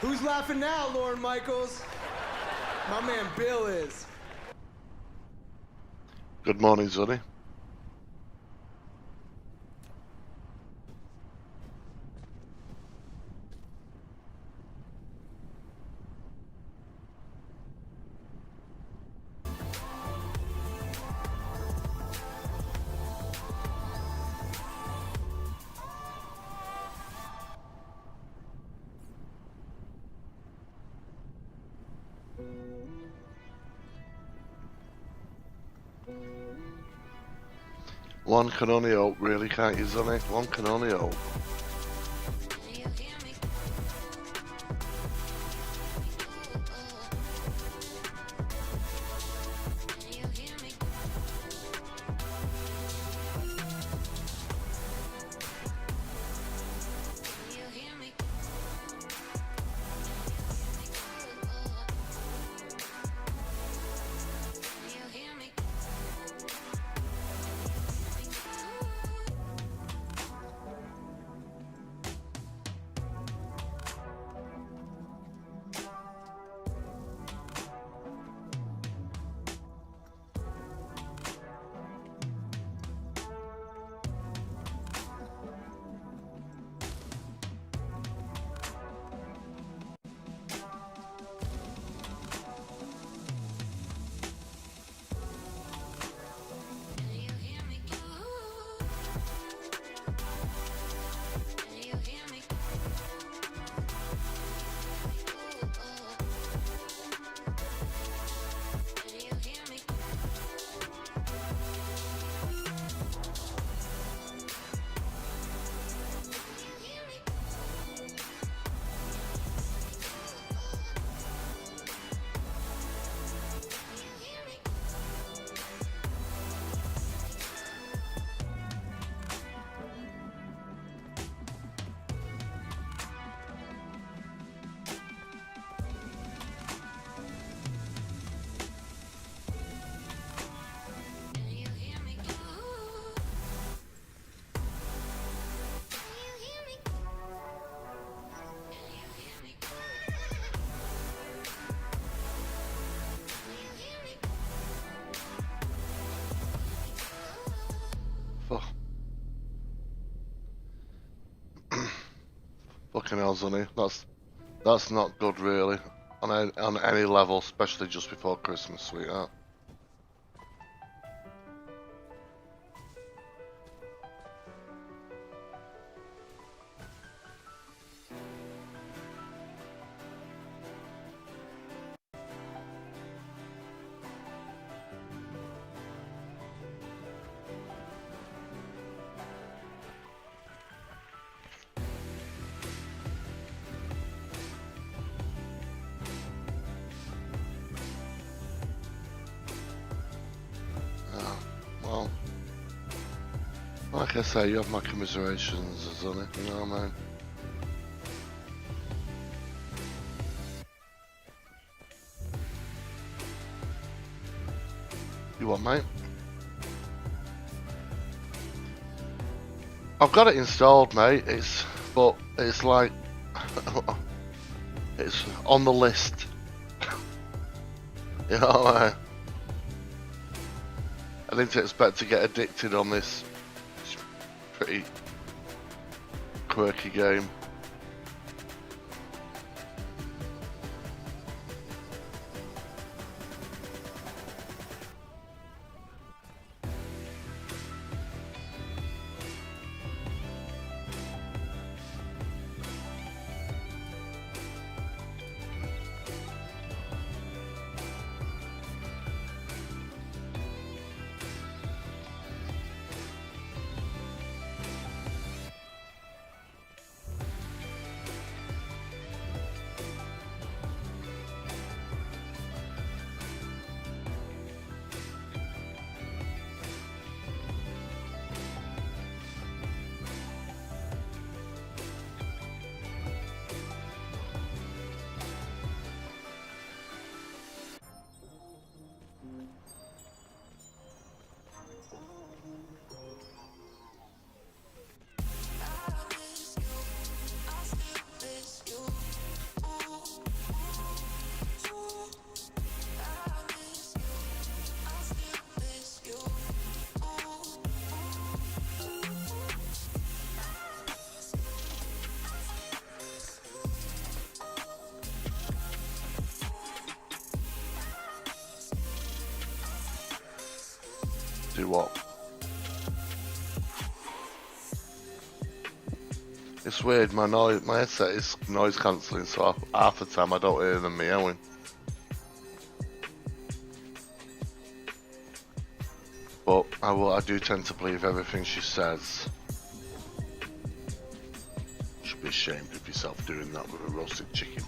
Who's laughing now, Lorne Michaels? My man Bill is. Good morning, Sonny. One can only hope, really, can't you, Sonny? One can only hope. Fucking hell, Sonny. That's not good, really, on any level, especially just before Christmas, sweetheart. Well, like I say, you have my commiserations, Sonny, you know what I mean? You what, mate? I've got it installed, mate. But it's like it's on the list. You know what I mean? I didn't expect to get addicted on this pretty quirky game. Do what? It's weird, my headset is noise cancelling, so half the time I don't hear them meowing. But I do tend to believe everything she says. You should be ashamed of yourself doing that with a roasted chicken.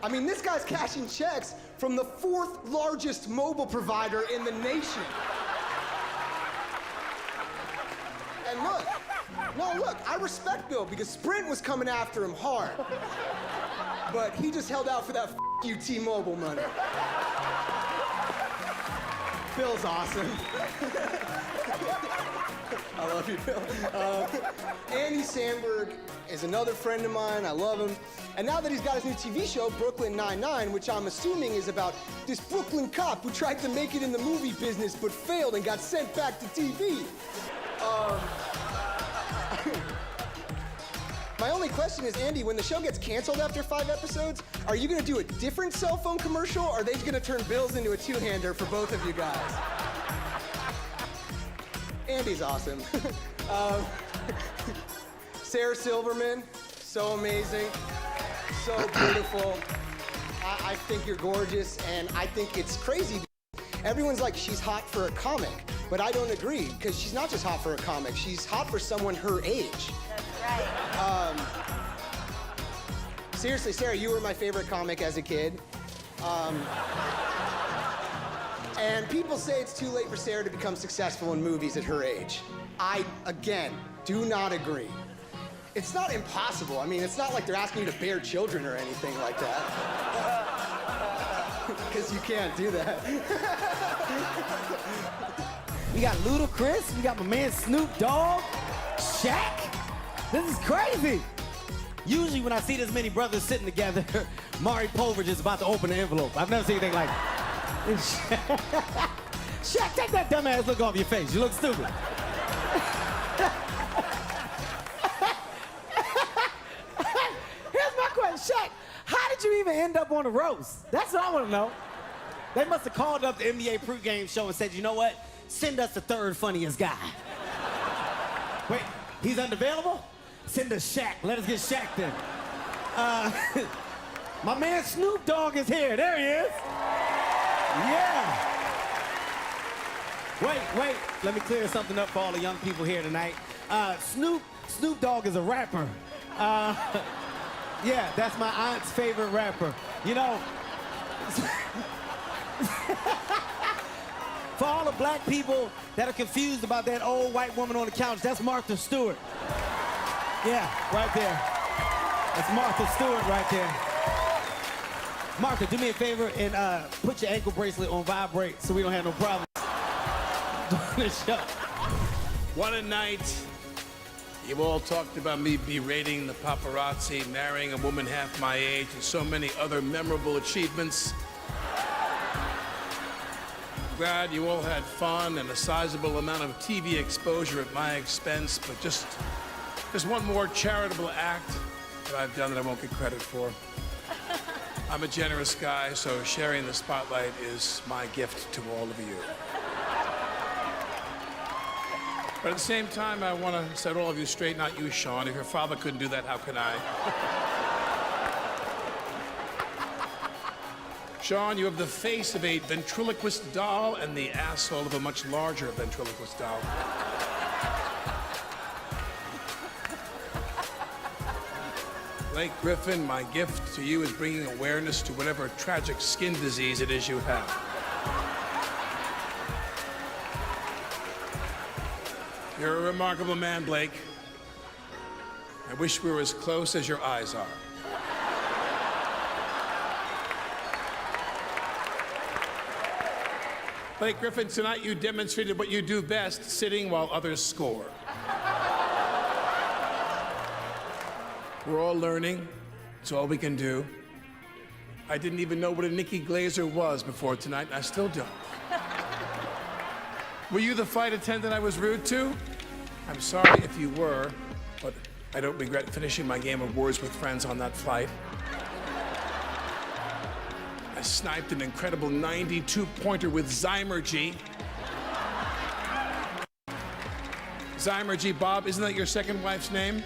I mean, this guy's cashing checks from the 4th largest mobile provider in the nation. And look, I respect Bill because Sprint was coming after him hard. But he just held out for that you T-Mobile money. Bill's awesome. I love you, Bill. Andy Samberg is another friend of mine. I love him. And now that he's got his new TV show, Brooklyn Nine-Nine, which I'm assuming is about this Brooklyn cop who tried to make it in the movie business but failed and got sent back to TV. My only question is, Andy, when the show gets canceled after 5 episodes, are you gonna do a different cell phone commercial, or are they gonna turn Bill's into a two-hander for both of you guys? Andy's awesome. Sarah Silverman, so amazing, so beautiful. I think you're gorgeous, and I think it's crazy. Everyone's like, she's hot for a comic, but I don't agree, because she's not just hot for a comic, she's hot for someone her age. That's right. Seriously, Sarah, you were my favorite comic as a kid. And people say it's too late for Sarah to become successful in movies at her age. I, again, do not agree. It's not impossible. I mean, it's not like they're asking you to bear children or anything like that. Because you can't do that. We got Ludacris, we got my man Snoop Dogg, Shaq. This is crazy. Usually when I see this many brothers sitting together, Maury Povich is about to open the envelope. I've never seen anything like it. Shaq, take that dumbass look off your face. You look stupid. Here's my question, Shaq. How did you even end up on the roast? That's what I want to know. They must have called up the NBA pregame show and said, you know what? Send us the 3rd funniest guy. Wait, he's unavailable? Send us Shaq. Let us get Shaq then. My man Snoop Dogg is here. There he is. Yeah. Wait. Let me clear something up for all the young people here tonight. Snoop Dogg is a rapper. Yeah, that's my aunt's favorite rapper. You know, for all the black people that are confused about that old white woman on the couch, that's Martha Stewart. Yeah, right there. That's Martha Stewart right there. Martha, do me a favor and put your ankle bracelet on vibrate so we don't have no problems during the show. What a night. You all talked about me berating the paparazzi, marrying a woman half my age, and so many other memorable achievements. Glad you all had fun and a sizable amount of TV exposure at my expense, but just one more charitable act that I've done that I won't get credit for. I'm a generous guy, so sharing the spotlight is my gift to all of you. But at the same time, I want to set all of you straight, not you, Sean. If your father couldn't do that, how can I? Sean, you have the face of a ventriloquist doll and the asshole of a much larger ventriloquist doll. Blake Griffin, my gift to you is bringing awareness to whatever tragic skin disease it is you have. You're a remarkable man, Blake. I wish we were as close as your eyes are. Blake Griffin, tonight you demonstrated what you do best, sitting while others score. We're all learning. It's all we can do. I didn't even know what a Nikki Glaser was before tonight, and I still don't. Were you the flight attendant I was rude to? I'm sorry if you were, but I don't regret finishing my game of Words with Friends on that flight. I sniped an incredible 92-pointer with Zymergy. Zymergy, Bob, isn't that your second wife's name?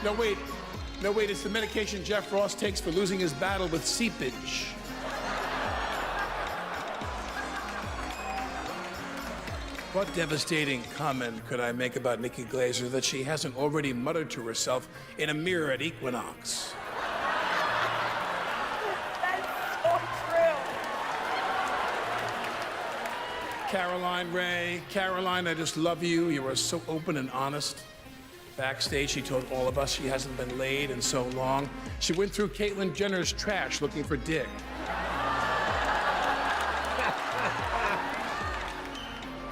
No, wait, it's the medication Jeff Ross takes for losing his battle with seepage. What devastating comment could I make about Nikki Glaser that she hasn't already muttered to herself in a mirror at Equinox? That's so true. Caroline Ray, Caroline, I just love you. You are so open and honest. Backstage, she told all of us she hasn't been laid in so long. She went through Caitlyn Jenner's trash looking for dick.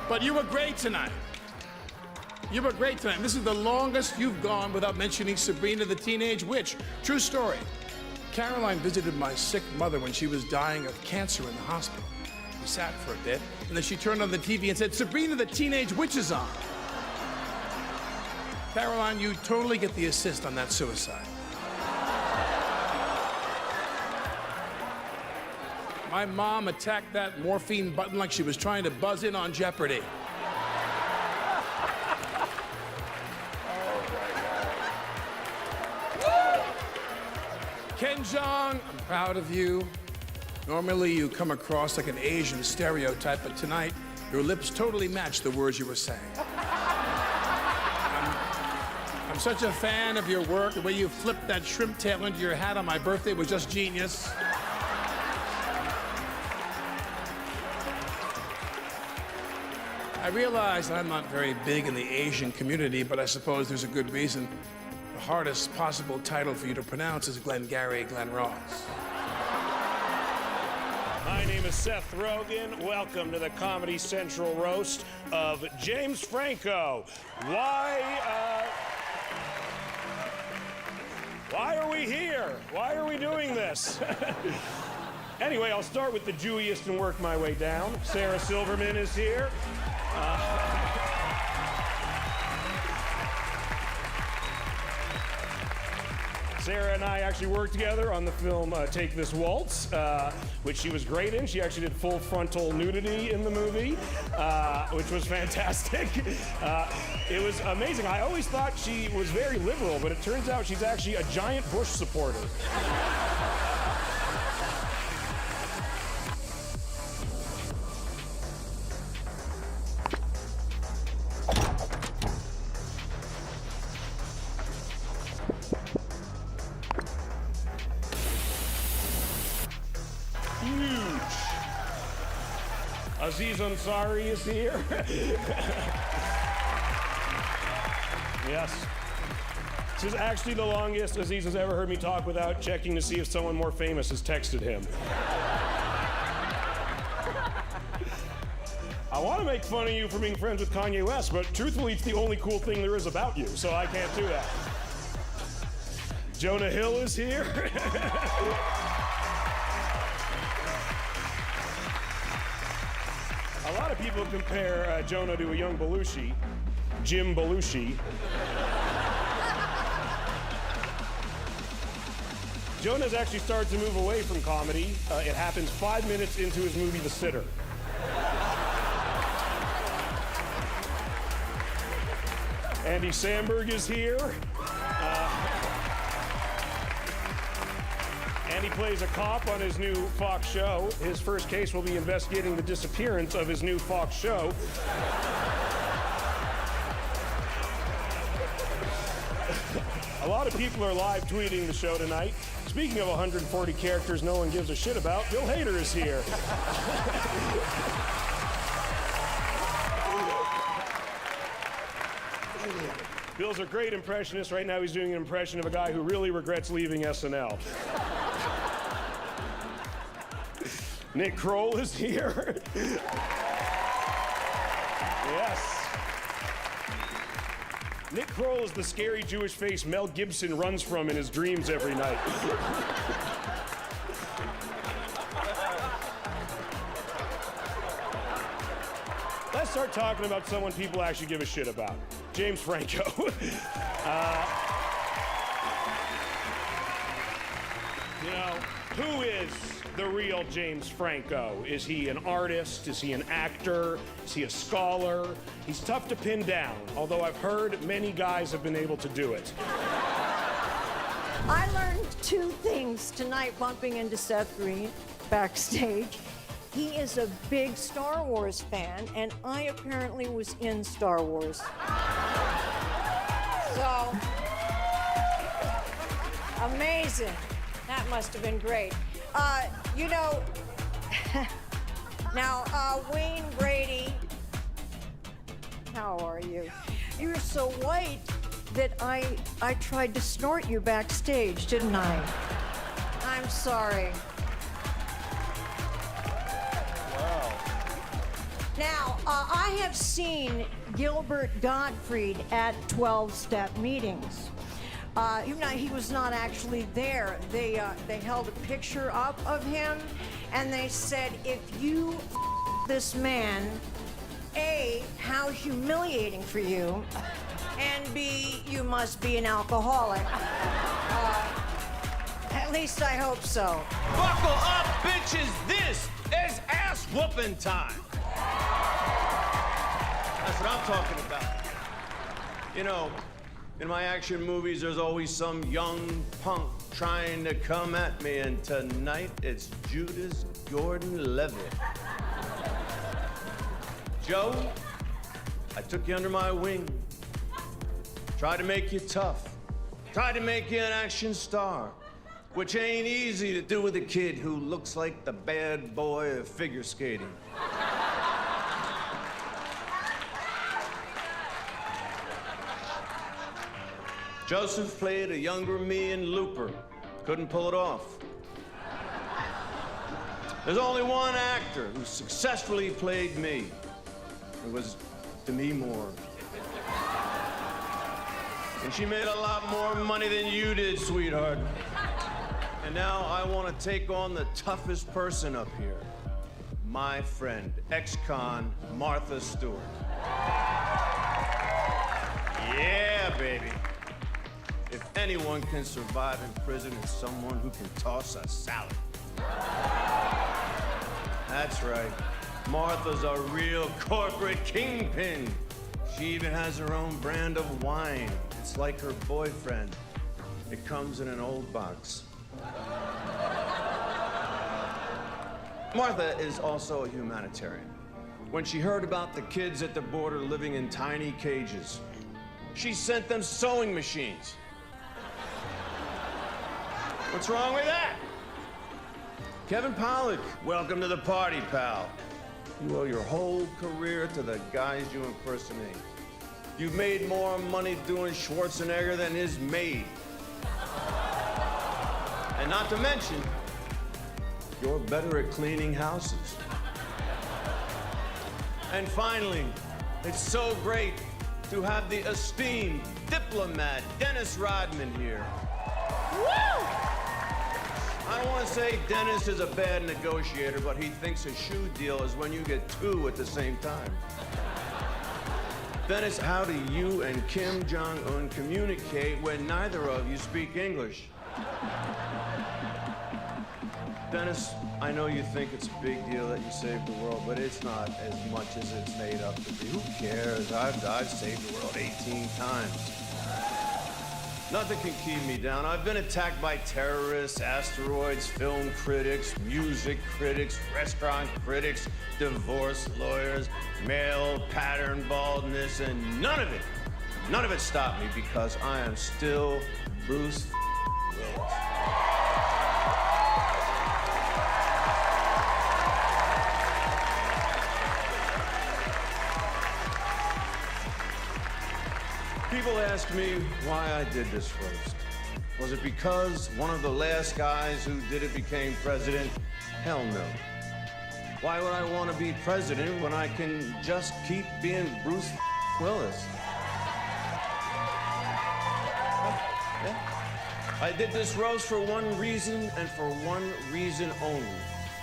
But you were great tonight. You were great tonight. This is the longest you've gone without mentioning Sabrina the Teenage Witch. True story. Caroline visited my sick mother when she was dying of cancer in the hospital. We sat for a bit, and then she turned on the TV and said, "Sabrina the Teenage Witch is on." Caroline, you totally get the assist on that suicide. My mom attacked that morphine button like she was trying to buzz in on Jeopardy. Ken Jeong, I'm proud of you. Normally you come across like an Asian stereotype, but tonight your lips totally match the words you were saying. I'm such a fan of your work. The way you flipped that shrimp tail into your hat on my birthday was just genius. I realize I'm not very big in the Asian community, but I suppose there's a good reason. The hardest possible title for you to pronounce is Glengarry Glen Ross. My name is Seth Rogen. Welcome to the Comedy Central roast of James Franco. Why are we here? Why are we doing this? Anyway, I'll start with the Jewiest and work my way down. Sarah Silverman is here. Sarah and I actually worked together on the film Take This Waltz, which she was great in. She actually did full frontal nudity in the movie, which was fantastic. It was amazing. I always thought she was very liberal, but it turns out she's actually a giant Bush supporter. Aziz Ansari is here. Yes. This is actually the longest Aziz has ever heard me talk without checking to see if someone more famous has texted him. I want to make fun of you for being friends with Kanye West, but truthfully, it's the only cool thing there is about you, so I can't do that. Jonah Hill is here. A lot of people compare Jonah to a young Belushi. Jim Belushi. Jonah has actually started to move away from comedy. It happens 5 minutes into his movie, The Sitter. Andy Samberg is here. And he plays a cop on his new Fox show. His first case will be investigating the disappearance of his new Fox show. A lot of people are live tweeting the show tonight. Speaking of 140 characters no one gives a shit about, Bill Hader is here. Bill's a great impressionist. Right now he's doing an impression of a guy who really regrets leaving SNL. Nick Kroll is here. Yes. Nick Kroll is the scary Jewish face Mel Gibson runs from in his dreams every night. Let's start talking about someone people actually give a shit about. James Franco. You know, who is the real James Franco? Is he an artist? Is he an actor? Is he a scholar? He's tough to pin down, although I've heard many guys have been able to do it. I learned two things tonight bumping into Seth Green backstage. He is a big Star Wars fan, and I apparently was in Star Wars. So, amazing. That must have been great. You know, now, Wayne Brady, how are you? You're so white that I tried to snort you backstage, didn't I? I'm sorry. Wow. Now, I have seen Gilbert Gottfried at 12-step meetings. Even though he was not actually there, they held a picture up of him, and they said, if you this man, A, how humiliating for you, and B, you must be an alcoholic. At least I hope so. Buckle up, bitches. This is ass whooping time. That's what I'm talking about. You know, in my action movies, there's always some young punk trying to come at me, and tonight it's Judas Gordon-Levitt. Joe, I took you under my wing. Tried to make you tough. Tried to make you an action star, which ain't easy to do with a kid who looks like the bad boy of figure skating. Joseph played a younger me in Looper. Couldn't pull it off. There's only one actor who successfully played me. It was Demi Moore. And she made a lot more money than you did, sweetheart. And now I want to take on the toughest person up here. My friend, ex-con Martha Stewart. Yeah, baby. If anyone can survive in prison, it's someone who can toss a salad. That's right. Martha's a real corporate kingpin. She even has her own brand of wine. It's like her boyfriend. It comes in an old box. Martha is also a humanitarian. When she heard about the kids at the border living in tiny cages, she sent them sewing machines. What's wrong with that? Kevin Pollak, welcome to the party, pal. You owe your whole career to the guys you impersonate. You've made more money doing Schwarzenegger than his maid. And not to mention, you're better at cleaning houses. And finally, it's so great to have the esteemed diplomat Dennis Rodman here. Woo! I don't want to say Dennis is a bad negotiator, but he thinks a shoe deal is when you get two at the same time. Dennis, how do you and Kim Jong-un communicate when neither of you speak English? Dennis, I know you think it's a big deal that you saved the world, but it's not as much as it's made up to be. Who cares? I've saved the world 18 times. Nothing can keep me down. I've been attacked by terrorists, asteroids, film critics, music critics, restaurant critics, divorce lawyers, male pattern baldness, and none of it stopped me because I am still Bruce Willis. People ask me why I did this roast. Was it because one of the last guys who did it became president? Hell no. Why would I want to be president when I can just keep being Bruce Willis? Yeah. I did this roast for one reason and for one reason only.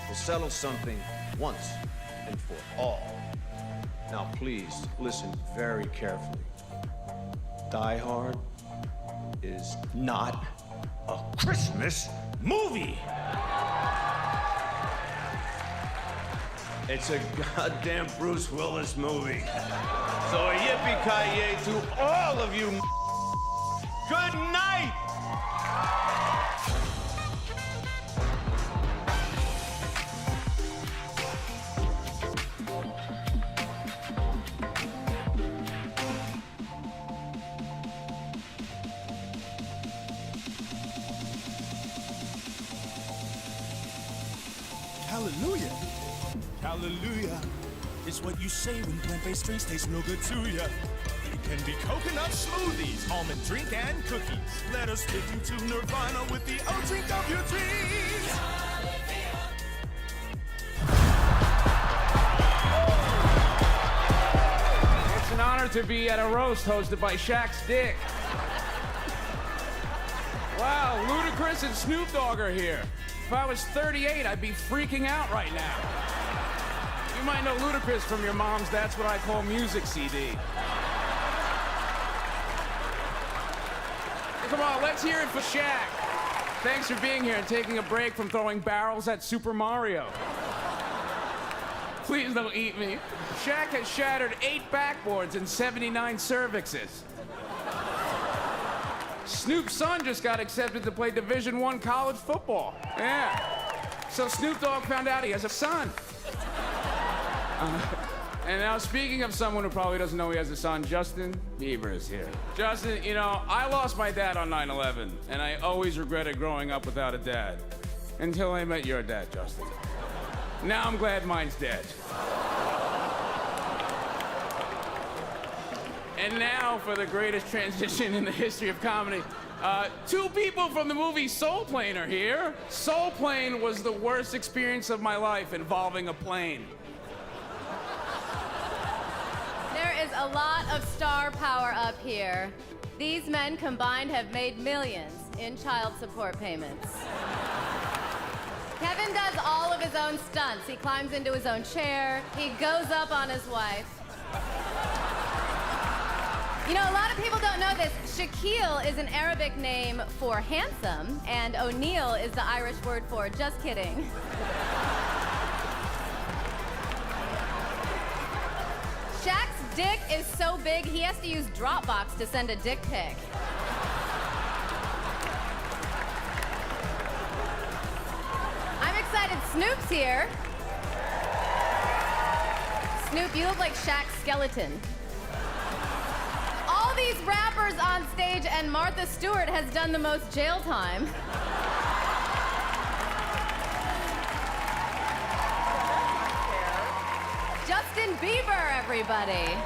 To settle something once and for all. Now please listen very carefully. Die Hard is not a Christmas movie. It's a goddamn Bruce Willis movie. So a yippee-ki-yay to all of you. Good night! Hallelujah. Hallelujah. It's what you say when plant-based drinks taste real good to ya. It can be coconut smoothies, almond drink, and cookies. Let us take you to Nirvana with the oat drink of your dreams. It's an honor to be at a roast hosted by Shaq's Dick. Wow, Ludacris and Snoop Dogg are here. If I was 38, I'd be freaking out right now. You might know Ludacris from your mom's That's What I Call Music CD. Come on, let's hear it for Shaq. Thanks for being here and taking a break from throwing barrels at Super Mario. Please don't eat me. Shaq has shattered 8 backboards and 79 cervixes. Snoop's son just got accepted to play Division I college football. Yeah. So Snoop Dogg found out he has a son. And now, speaking of someone who probably doesn't know he has a son, Justin Bieber is here. Justin, you know, I lost my dad on 9/11, and I always regretted growing up without a dad. Until I met your dad, Justin. Now I'm glad mine's dead. And now for the greatest transition in the history of comedy. 2 people from the movie Soul Plane are here. Soul Plane was the worst experience of my life involving a plane. There is a lot of star power up here. These men combined have made millions in child support payments. Kevin does all of his own stunts. He climbs into his own chair. He goes up on his wife. You know, a lot of people don't know this. Shaquille is an Arabic name for handsome, and O'Neal is the Irish word for just kidding. Shaq's dick is so big, he has to use Dropbox to send a dick pic. I'm excited Snoop's here. Snoop, you look like Shaq's skeleton. All these rappers on stage, and Martha Stewart has done the most jail time. Justin Bieber, everybody.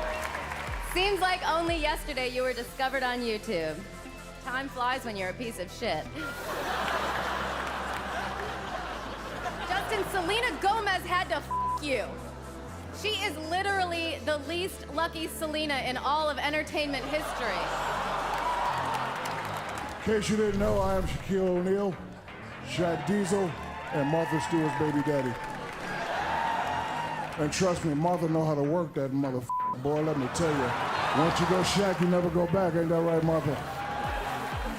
Seems like only yesterday you were discovered on YouTube. Time flies when you're a piece of shit. Justin, Selena Gomez had to f you. She is literally the least lucky Selena in all of entertainment history. In case you didn't know, I am Shaquille O'Neal, Shaq Diesel, and Martha Stewart's baby daddy. And trust me, Martha know how to work that motherfucker. Boy, let me tell you, Once you go Shaq, you never go back. Ain't that right, Martha?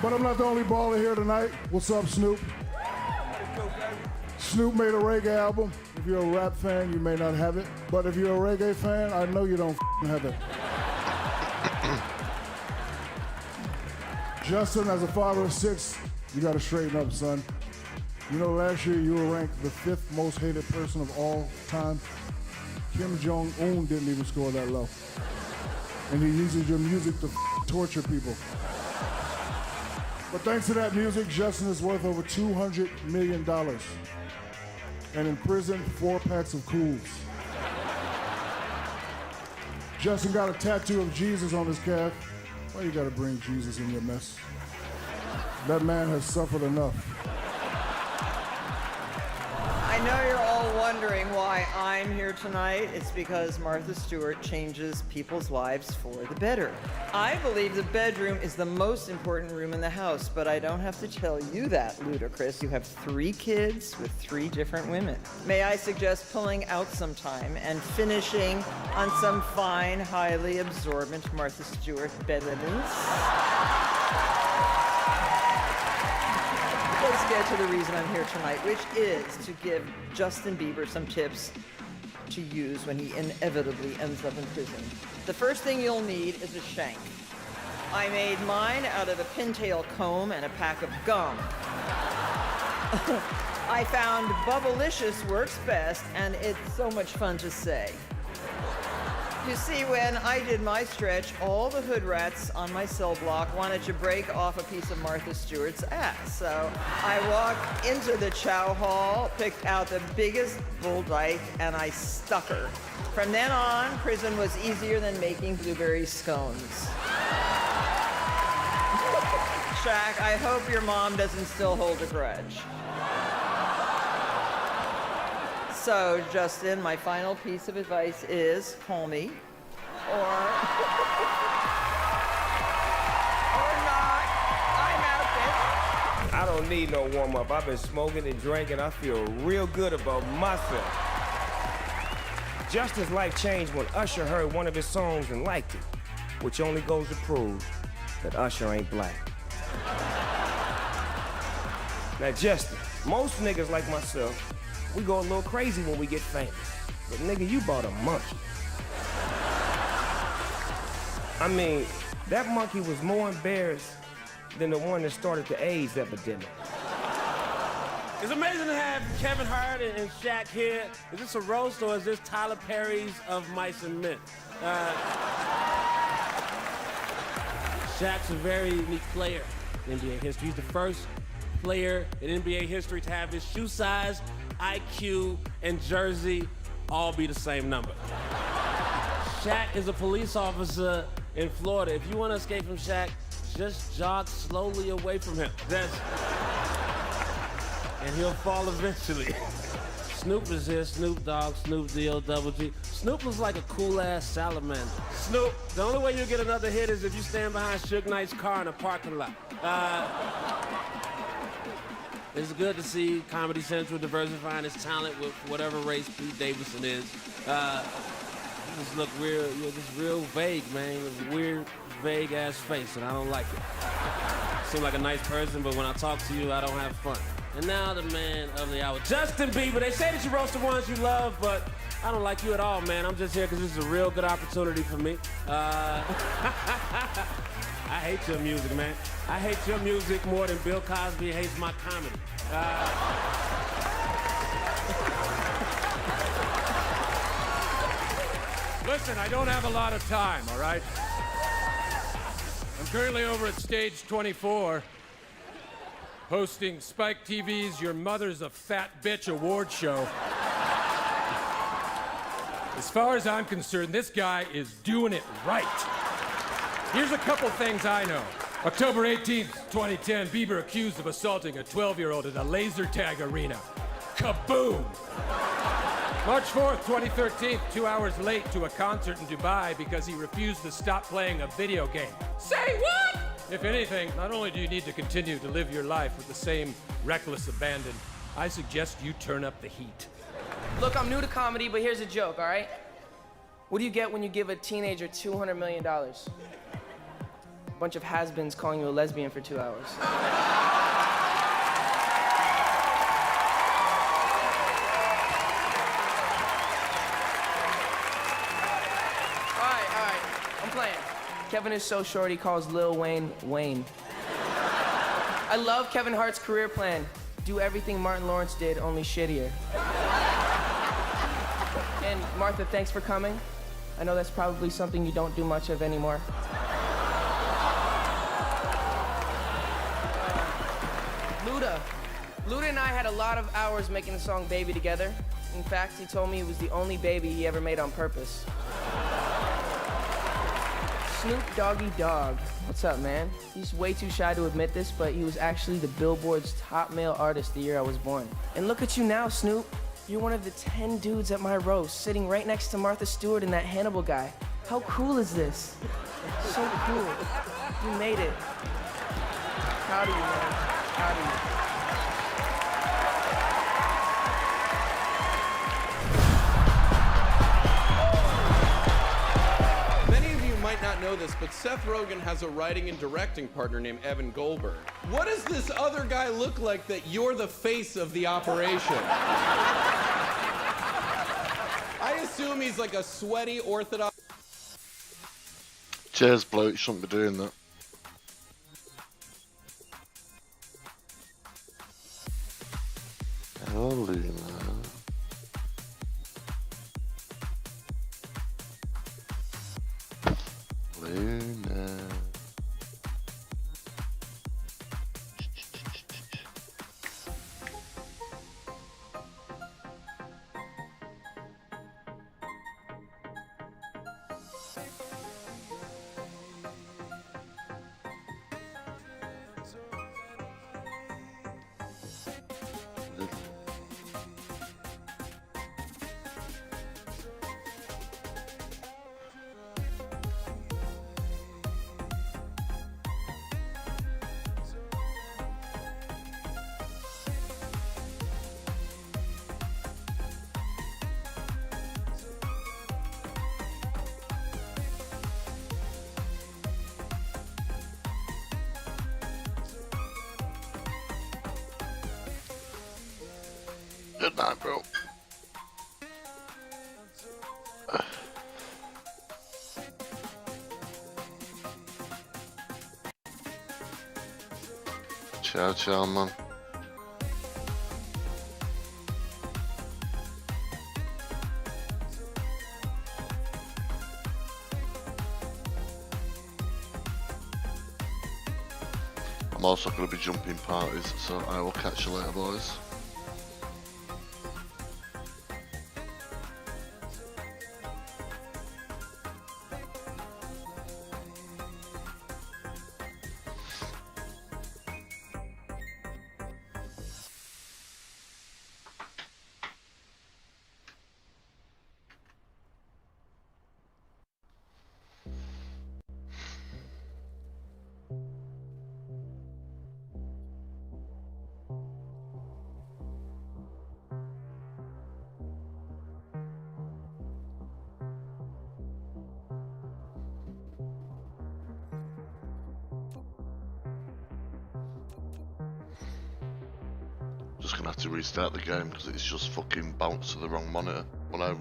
But I'm not the only baller here tonight. What's up, Snoop? Snoop made a reggae album. If you're a rap fan, you may not have it. But if you're a reggae fan, I know you don't have it. Justin, as a father of 6, you gotta straighten up, son. You know, last year you were ranked the 5th most hated person of all time. Kim Jong-un didn't even score that low. And he uses your music to torture people. But thanks to that music, Justin is worth over $200 million. And in prison, 4 packs of Cools. Justin got a tattoo of Jesus on his calf. Why you gotta bring Jesus in your mess? That man has suffered enough. I know you're all wondering why I'm here tonight. It's because Martha Stewart changes people's lives for the better. I believe the bedroom is the most important room in the house, but I don't have to tell you that, Ludacris. You have 3 kids with 3 different women. May I suggest pulling out some time and finishing on some fine, highly absorbent Martha Stewart bedliness? Let's get to the reason I'm here tonight, which is to give Justin Bieber some tips to use when he inevitably ends up in prison. The first thing you'll need is a shank. I made mine out of a pintail comb and a pack of gum. I found Bubblicious works best, and it's so much fun to say. You see, when I did my stretch, all the hood rats on my cell block wanted to break off a piece of Martha Stewart's ass. So I walked into the chow hall, picked out the biggest bull dyke, and I stuck her. From then on, prison was easier than making blueberry scones. Shaq, I hope your mom doesn't still hold a grudge. So, Justin, my final piece of advice is call me, or not. I'm out, bitch. I don't need no warm-up. I've been smoking and drinking. I feel real good about myself. Justin's life changed when Usher heard one of his songs and liked it, which only goes to prove that Usher ain't black. Now, Justin, most niggas like myself, we go a little crazy when we get famous. But nigga, you bought a monkey. I mean, that monkey was more embarrassed than the one that started the AIDS epidemic. It's amazing to have Kevin Hart and Shaq here. Is this a roast or is this Tyler Perry's of Mice and Men? Shaq's a very unique player in NBA history. He's the first player in NBA history to have his shoe size, IQ, and jersey all be the same number. Shaq is a police officer in Florida. If you want to escape from Shaq, just jog slowly away from him. And he'll fall eventually. Snoop is here, Snoop Dogg, Snoop D-O-double-G. Snoop looks like a cool-ass salamander. Snoop, the only way you'll get another hit is if you stand behind Suge Knight's car in a parking lot. It's good to see Comedy Central diversifying its talent with whatever race Pete Davidson is. You just look real, you're just real vague, man. With a weird, vague-ass face, and I don't like it. You seem like a nice person, but when I talk to you, I don't have fun. And now the man of the hour, Justin Bieber. They say that you roast the ones you love, but I don't like you at all, man. I'm just here because this is a real good opportunity for me. I hate your music, man. I hate your music more than Bill Cosby hates my comedy. Listen, I don't have a lot of time, all right? I'm currently over at stage 24, hosting Spike TV's Your Mother's a Fat Bitch award show. As far as I'm concerned, this guy is doing it right. Here's a couple things I know. October 18th, 2010, Bieber accused of assaulting a 12-year-old at a laser tag arena. Kaboom! March 4th, 2013, 2 hours late to a concert in Dubai because he refused to stop playing a video game. Say what? If anything, not only do you need to continue to live your life with the same reckless abandon, I suggest you turn up the heat. Look, I'm new to comedy, but here's a joke, all right? What do you get when you give a teenager $200 million? A bunch of has-beens calling you a lesbian for 2 hours. All right, I'm playing. Kevin is so short he calls Lil Wayne Wayne. I love Kevin Hart's career plan. Do everything Martin Lawrence did, only shittier. And Martha, thanks for coming. I know that's probably something you don't do much of anymore. Luda and I had a lot of hours making the song Baby together. In fact, he told me it was the only baby he ever made on purpose. Snoop Doggy Dogg. What's up, man? He's way too shy to admit this, but he was actually the Billboard's top male artist the year I was born. And look at you now, Snoop. You're one of the 10 dudes at my roast, sitting right next to Martha Stewart and that Hannibal guy. How cool is this? So cool. You made it. Proud of you, man. Proud of you. Might not know this, but Seth Rogen has a writing and directing partner named Evan Goldberg. What does this other guy look like that you're the face of the operation? I assume he's like a sweaty Orthodox. Cheers, bloke. You shouldn't be doing that. Hello, Luna. Luna. Good night, bro. Ciao, ciao, man. I'm also going to be jumping parties, so I will catch you later, boys. Just gonna have to restart the game because it's just fucking bounced to the wrong monitor when I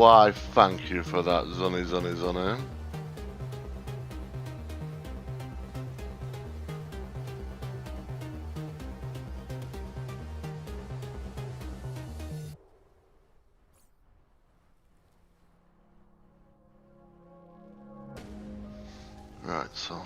Why, thank you for that, Zunny, Zunny, Zunny. Right, so.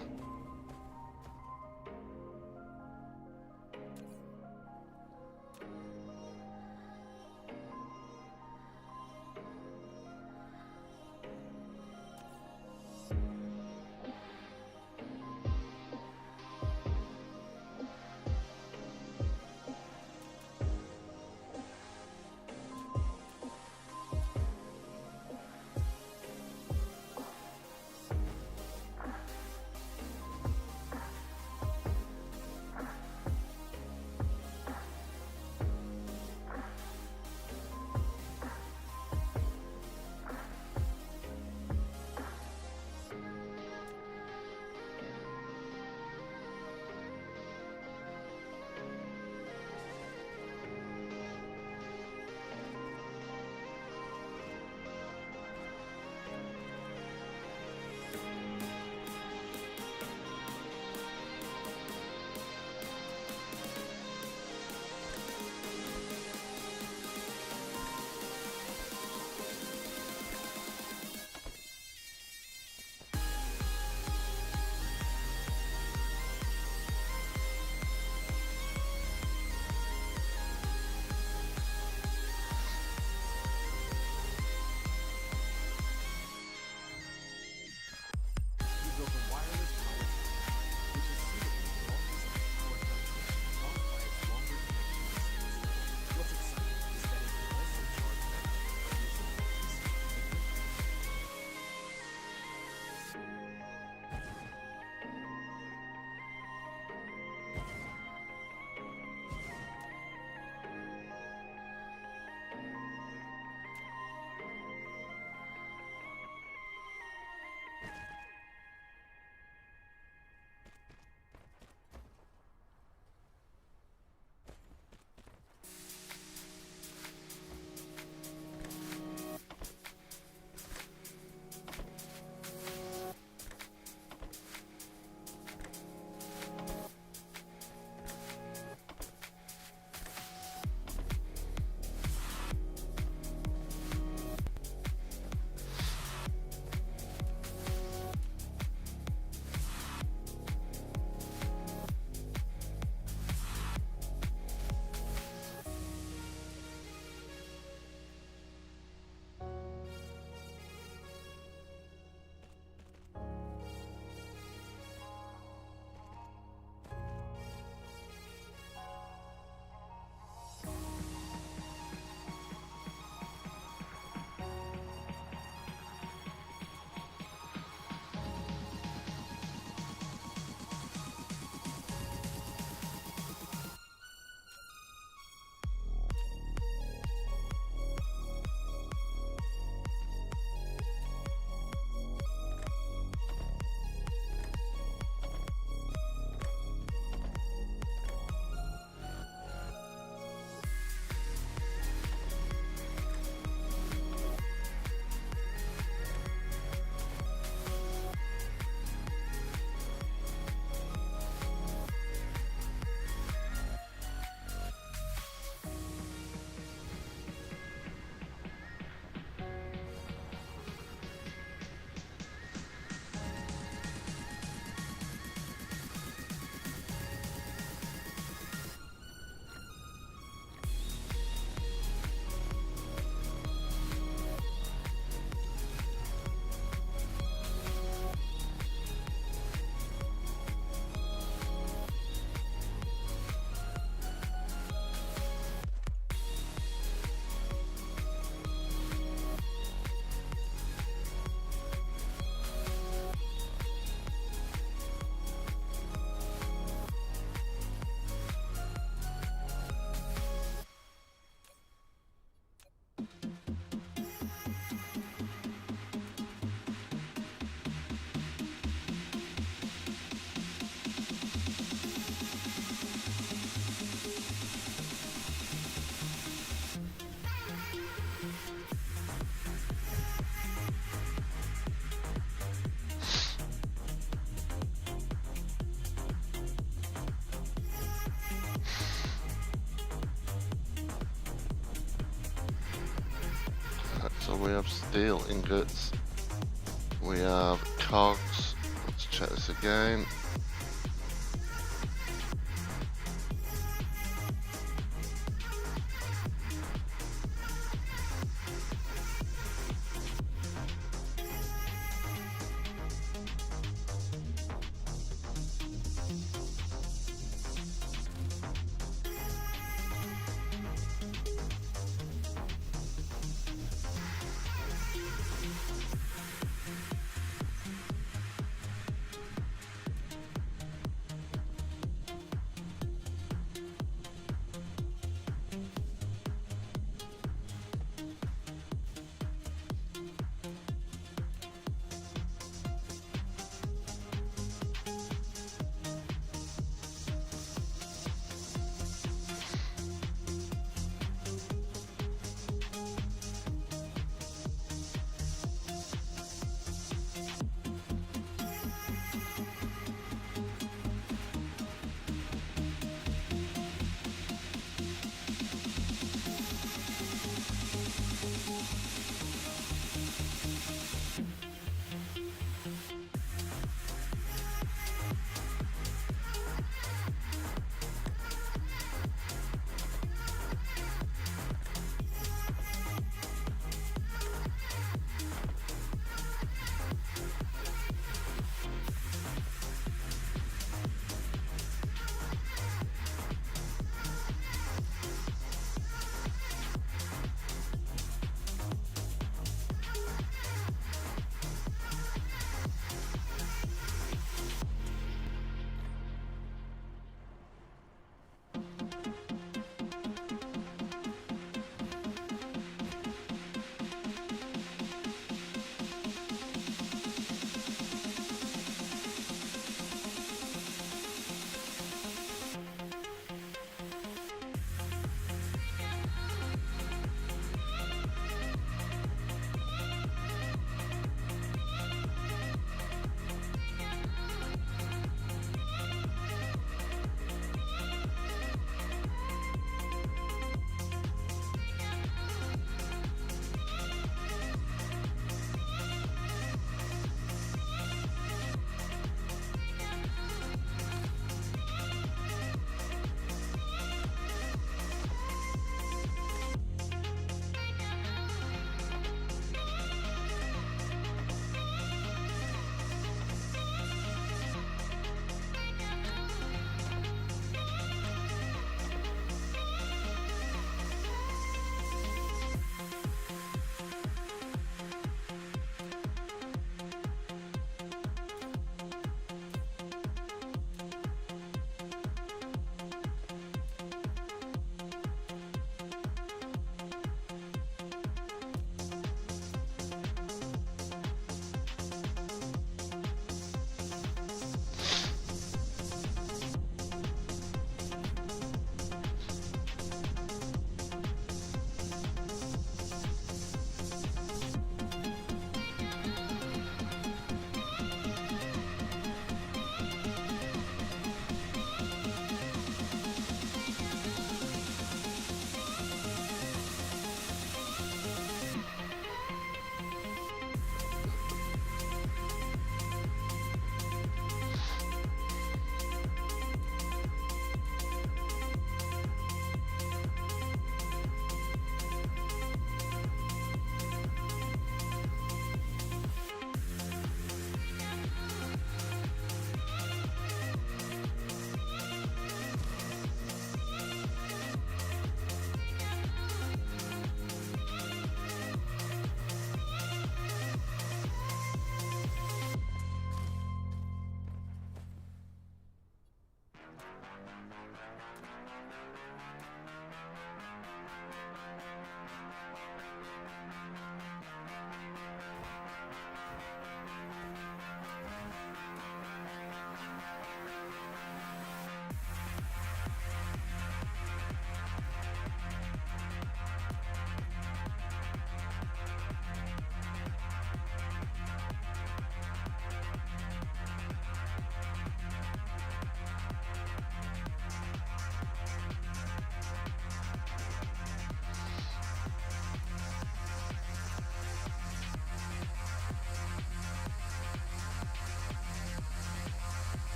So we have steel ingots. We have cogs. Let's check this again.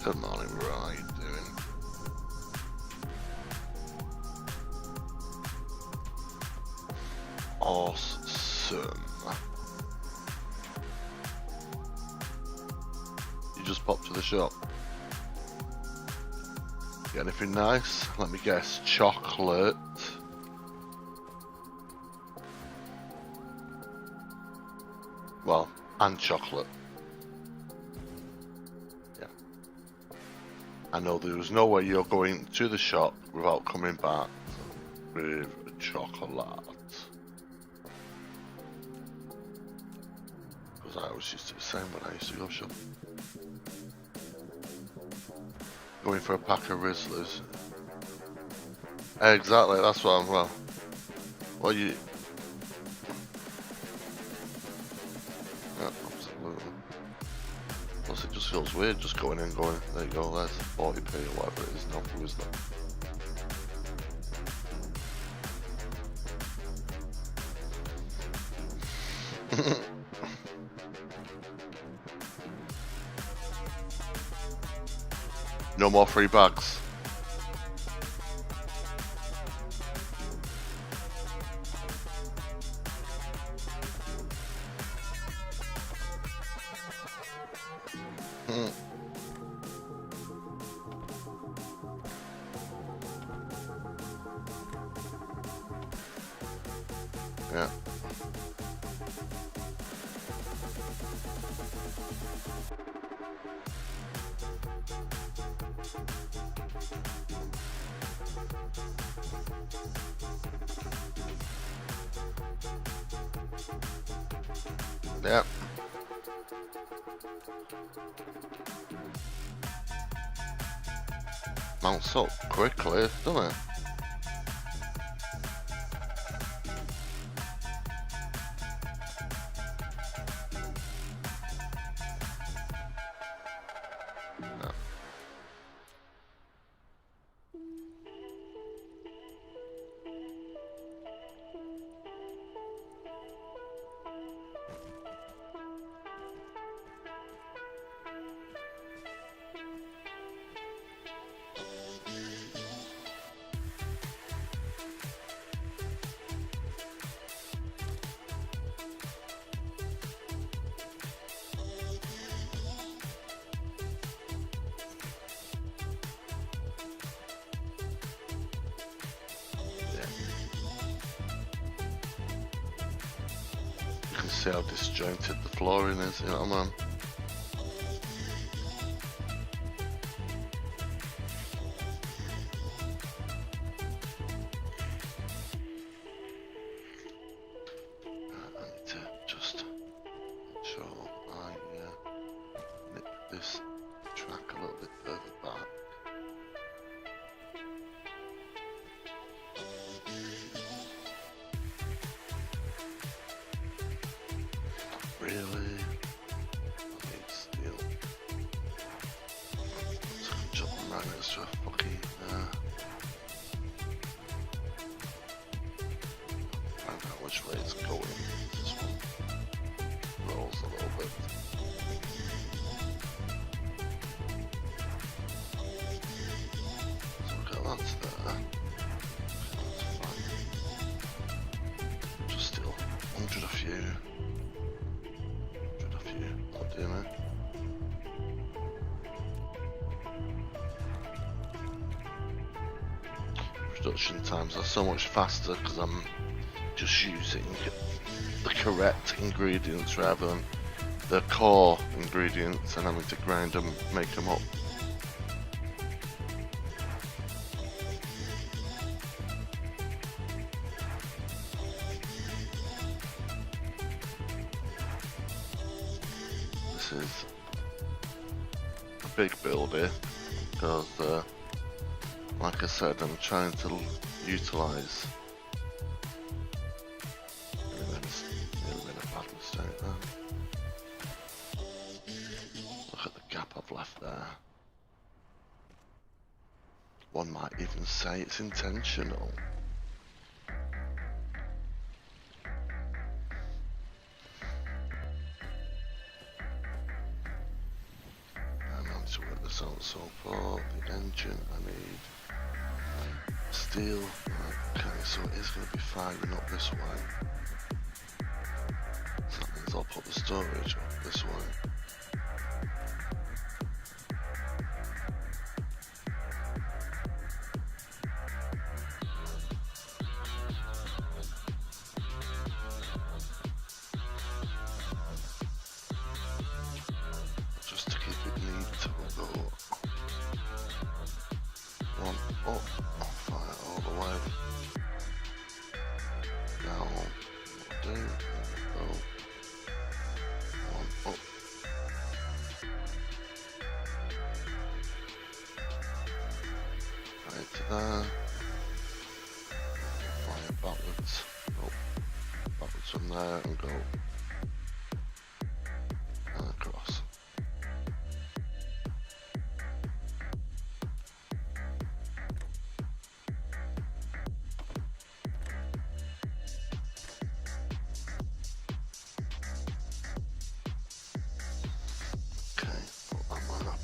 Good morning, bro. How you doing? Awesome. You just popped to the shop. Get anything nice? Let me guess. Chocolate. Well, and chocolate. Yeah. I know there was no way you're going to the shop without coming back with chocolate. Because I always used to do the same when I used to go shopping. Going for a pack of Rizzlers. Exactly, that's what I'm, well, you... Yeah, absolutely. Plus it just feels weird just going in going, there you go, there's 40p or whatever it is now for Rizzler. No more free bags. Yeah. Yeah. Mounts up quickly, doesn't it? You can see how disjointed the flooring is, you know what I mean? I need to just make sure I nip this track a little bit further back. Really? I need steel. So I can jump right next to a fucking find out which way it's going. This one rolls a little bit. So we've got that there. That's fine. Just steal 100 of you. I'll do it. Production times are so much faster because I'm just using the correct ingredients rather than the core ingredients and having to grind them, make them up. This is a big build here because like I said, I'm trying to utilise really been a bad mistake there. Look at the gap I've left there. One might even say it's intentional. And I'm to work this out, so agent. I need steel. Okay, so it is going to be firing up this way. So that means I'll put the storage up this way. Just to keep it neat, we'll go one up, fire all the way down. We'll do, go one up. Right to there. Fire backwards. Go backwards from there and go and across. Okay, put that one up.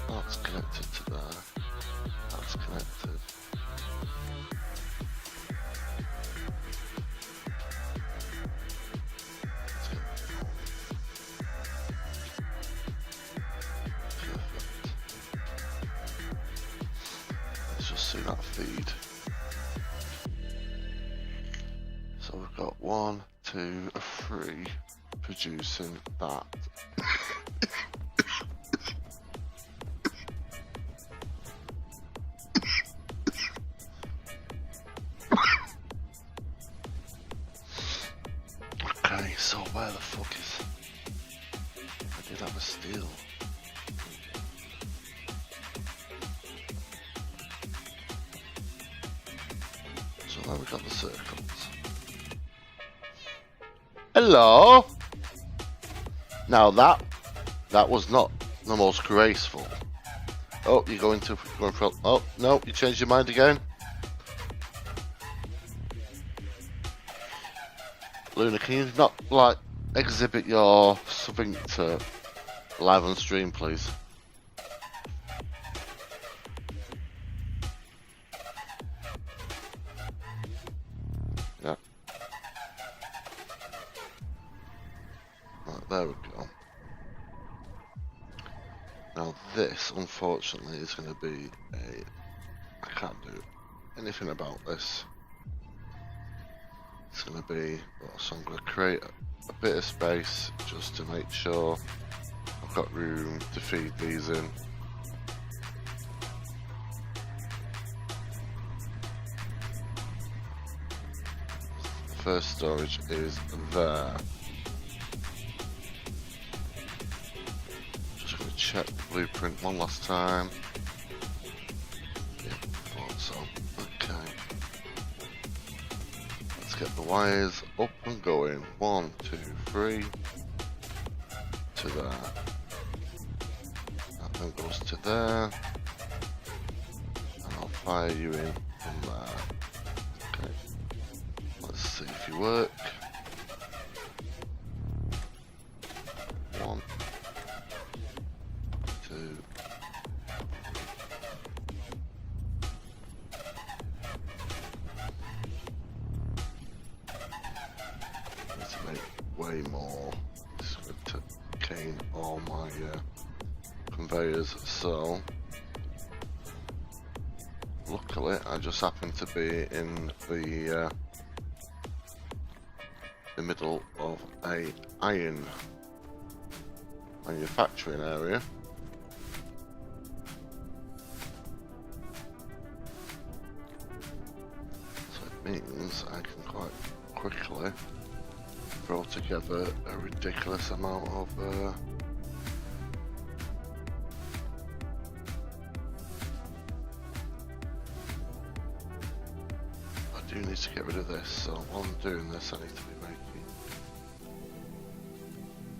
That's connected to there. That's connected. Perfect. Let's just see that feed. So we've got 1, 2, 3 producing that. Okay, so where the fuck is... I did have a steel. So now we've got the circles. Hello! Now that was not the most graceful. Oh, you're going for... Oh, no, you changed your mind again? Luna, can you not, like, exhibit your sphincter live on stream, please? Yeah. Right, there we go. Now this, unfortunately, is going to be a... I can't do anything about this. It's going to be, so I'm going to create a bit of space just to make sure I've got room to feed these in. First storage is there. Just going to check the blueprint one last time. Yeah, thought so. Okay. Let's get the wires up and going. 1, 2, 3 to there. That then goes to there. And I'll fire you in from there. Okay. Let's see if you work. 1, 2. Let's make way more. This is going to cane all my conveyors. So luckily, I just happen to be in the middle of a iron manufacturing area. So it means I can quite quickly throw together a ridiculous amount of do need to get rid of this, so while I'm doing this, I need to be making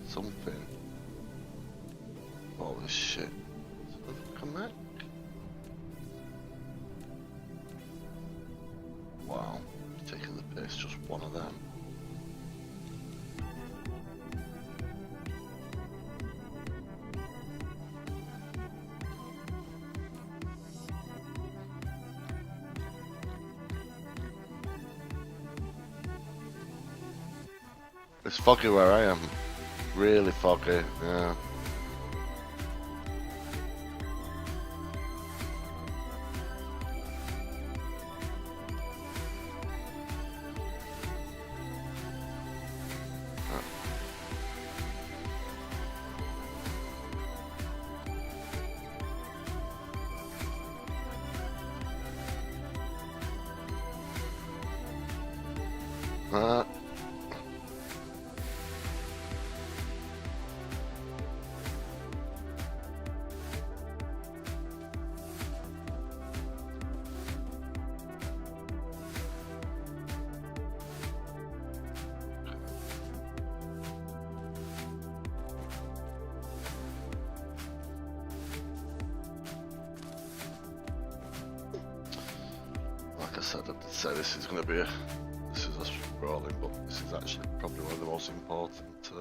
something. All this shit. Does it come back? Wow, taking the piss, just one of them. It's foggy where I am. Really foggy, yeah. Like I said, I did say this is going to be this is us rolling, but this is actually probably one of the most important.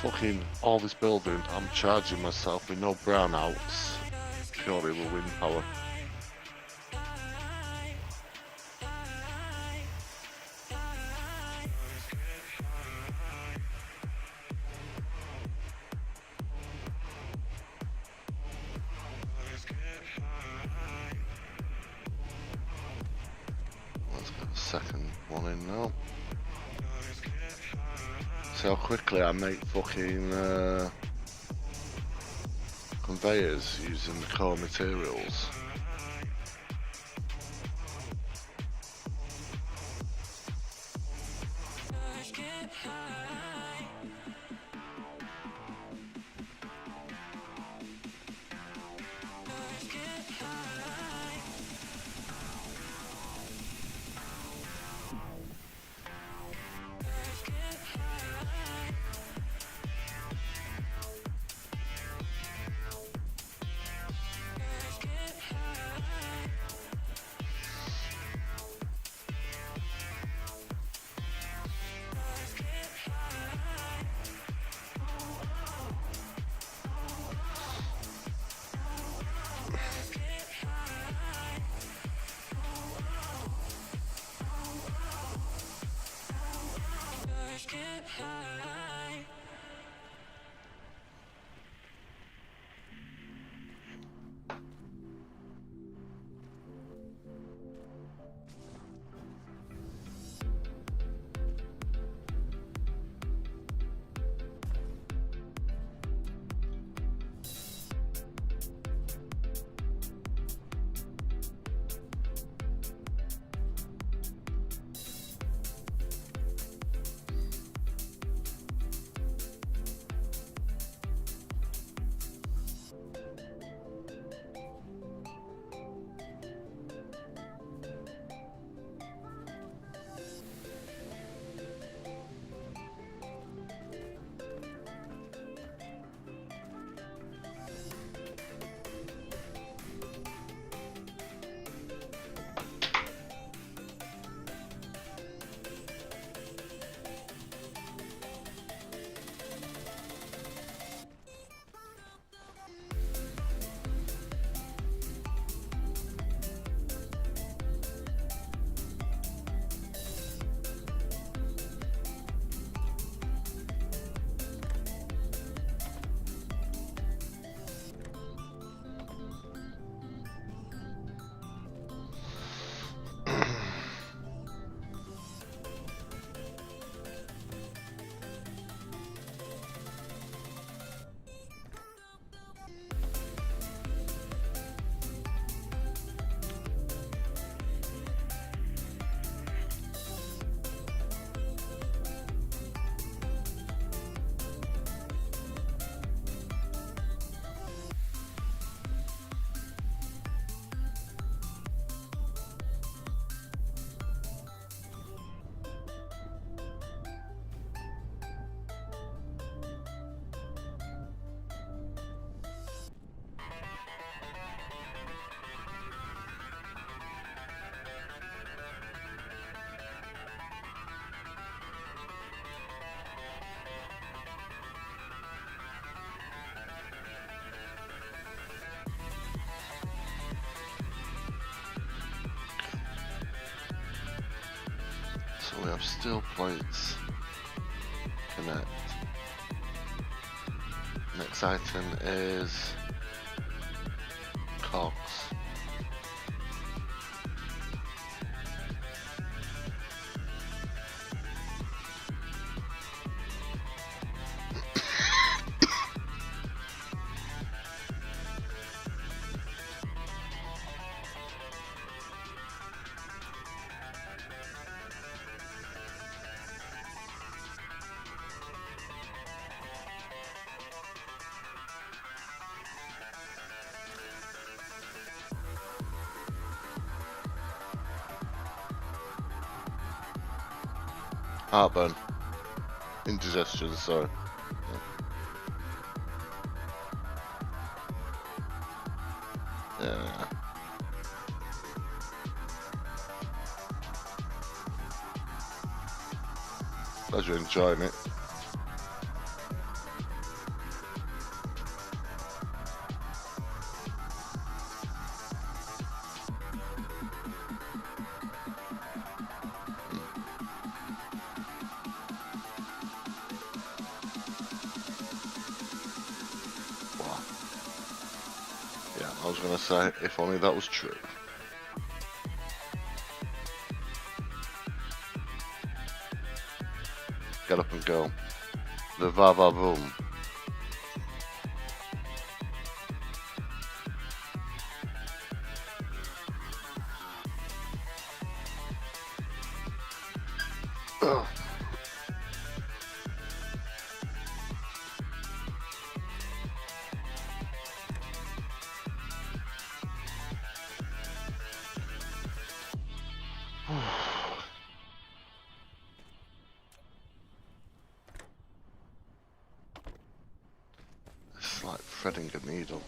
Fucking all this building, I'm charging myself with no brownouts, purely with wind power. Let's get the second one in now. See how quickly I make fucking conveyors using the core materials. 5 steel plates. Connect. Next item is cogs. Heartburn. Indigestion, sorry. Yeah. Glad you're enjoying it. I was going to say, if only that was true. Get up and go. The va-va-voom. Ugh. It's like threading a needle.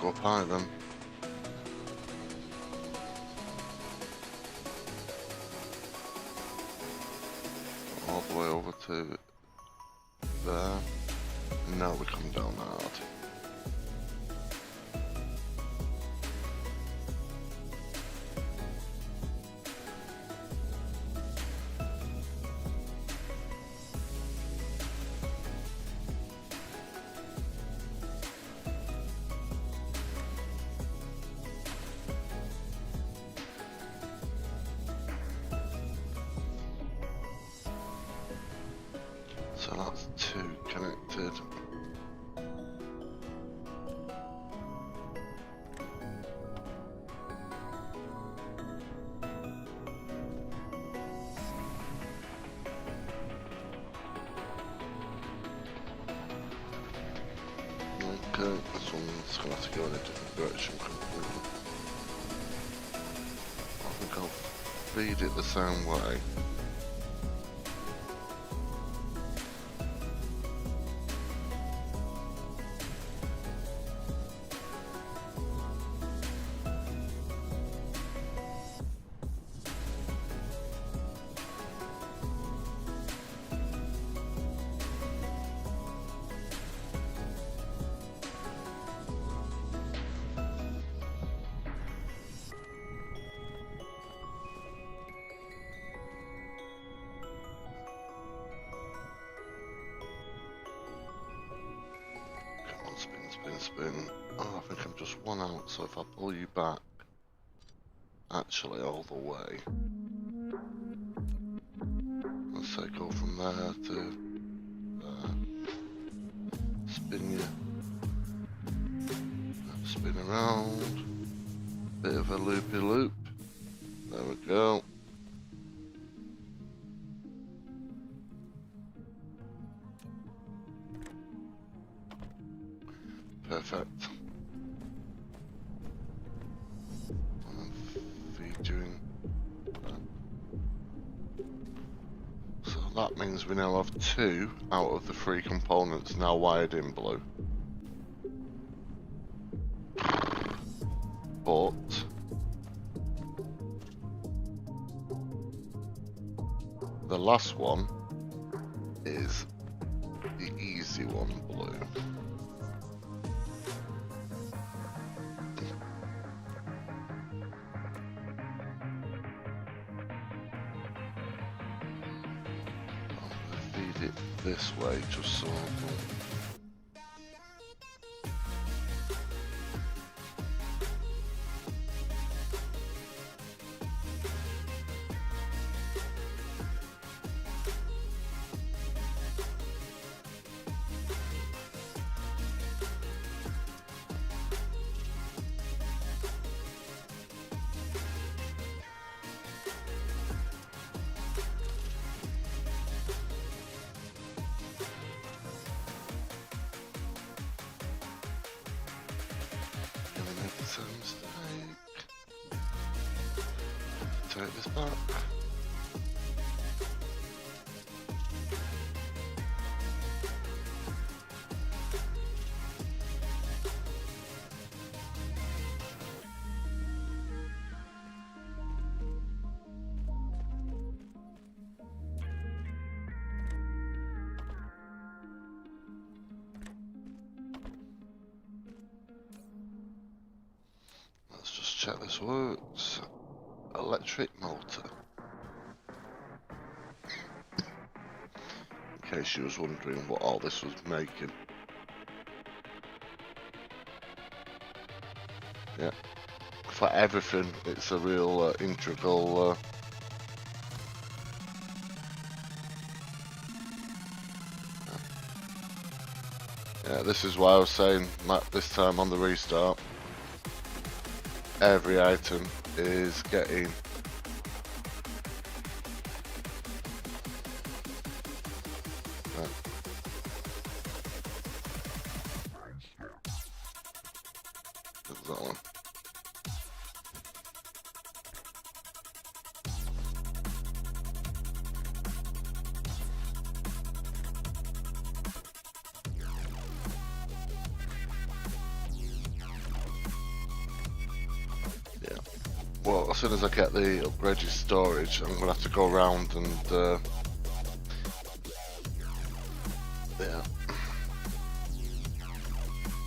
Go up high then. All the way over to there. Now we come down hard. So that's 2 connected. Okay, this one's gonna have to go in a different direction completely. I think I'll feed it the same way. Spin. Oh, I think I'm just one out, so if I pull you back, actually all the way, let's say go from there to there, spin you, spin around, bit of a loopy loop, there we go. Perfect. And then feed you in that. So that means we now have 2 out of the 3 components now wired in blue. But the last one is the easy one blue. Feed it this way just so take this back. Let's just check this works. Electric motor. In case you was wondering what all this was making. Yeah. For everything, it's a real integral yeah, this is why I was saying this time on the restart, every item is getting that one. Well, as soon as I get the upgraded storage, I'm gonna have to go around and yeah.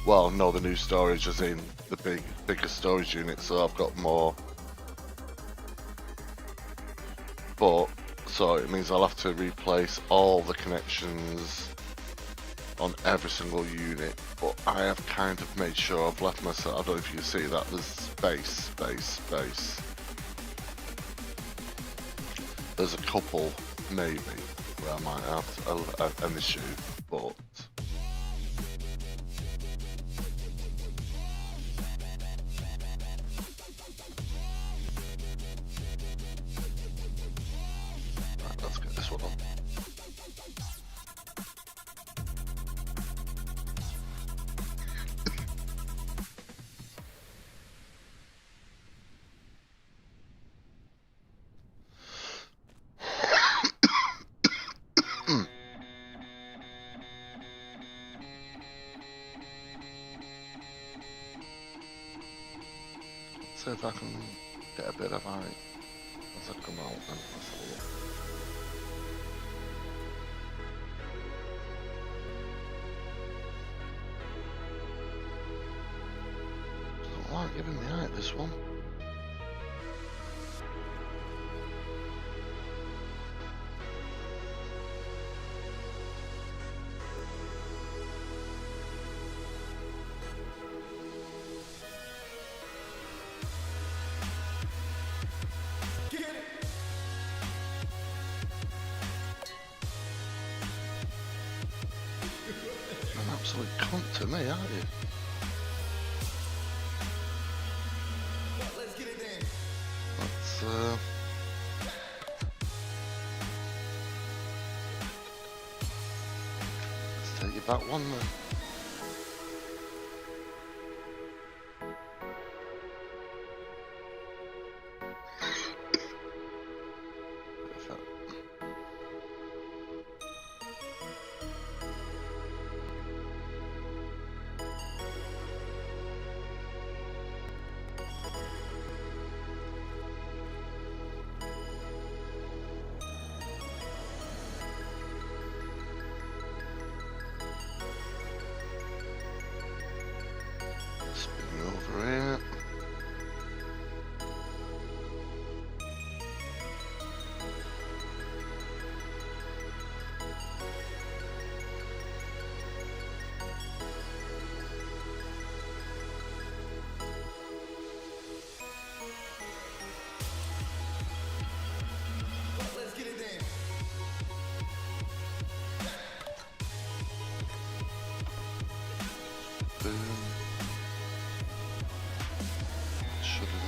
Well, no, the new storage is in the bigger storage unit, so I've got more. But so it means I'll have to replace all the connections on every single unit. But I have kind of made sure I've left myself. I don't know if you see that. There's space. There's a couple maybe where I might have an issue, but. Right, let's get this one on. See if I can get a bit of height as I come out and let's have a look. Doesn't like giving me height, this one. An absolute cunt to me, aren't you? Let's take you back one then. Perfect.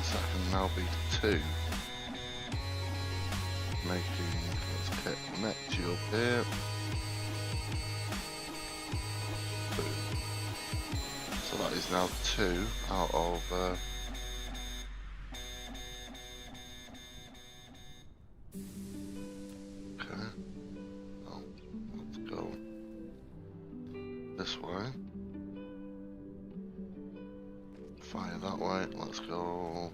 So that can now be 2. Making, let's connect you up here. Boom. So that is now 2 out of okay. Oh, let's go this way. Fire that way. Let's go.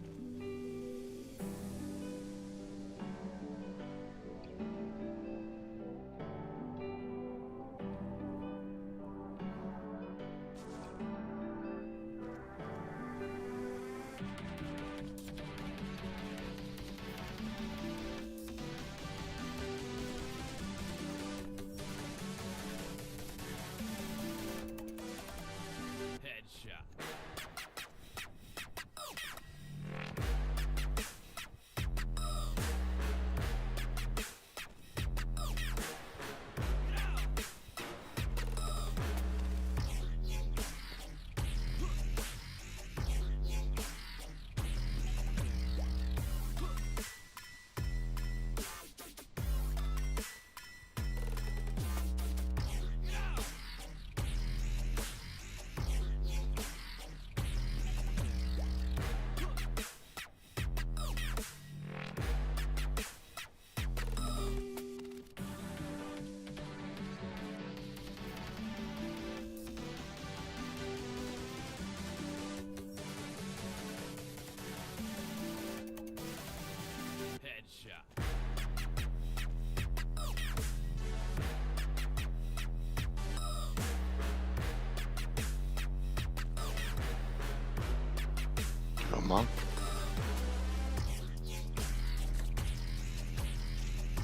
Come on.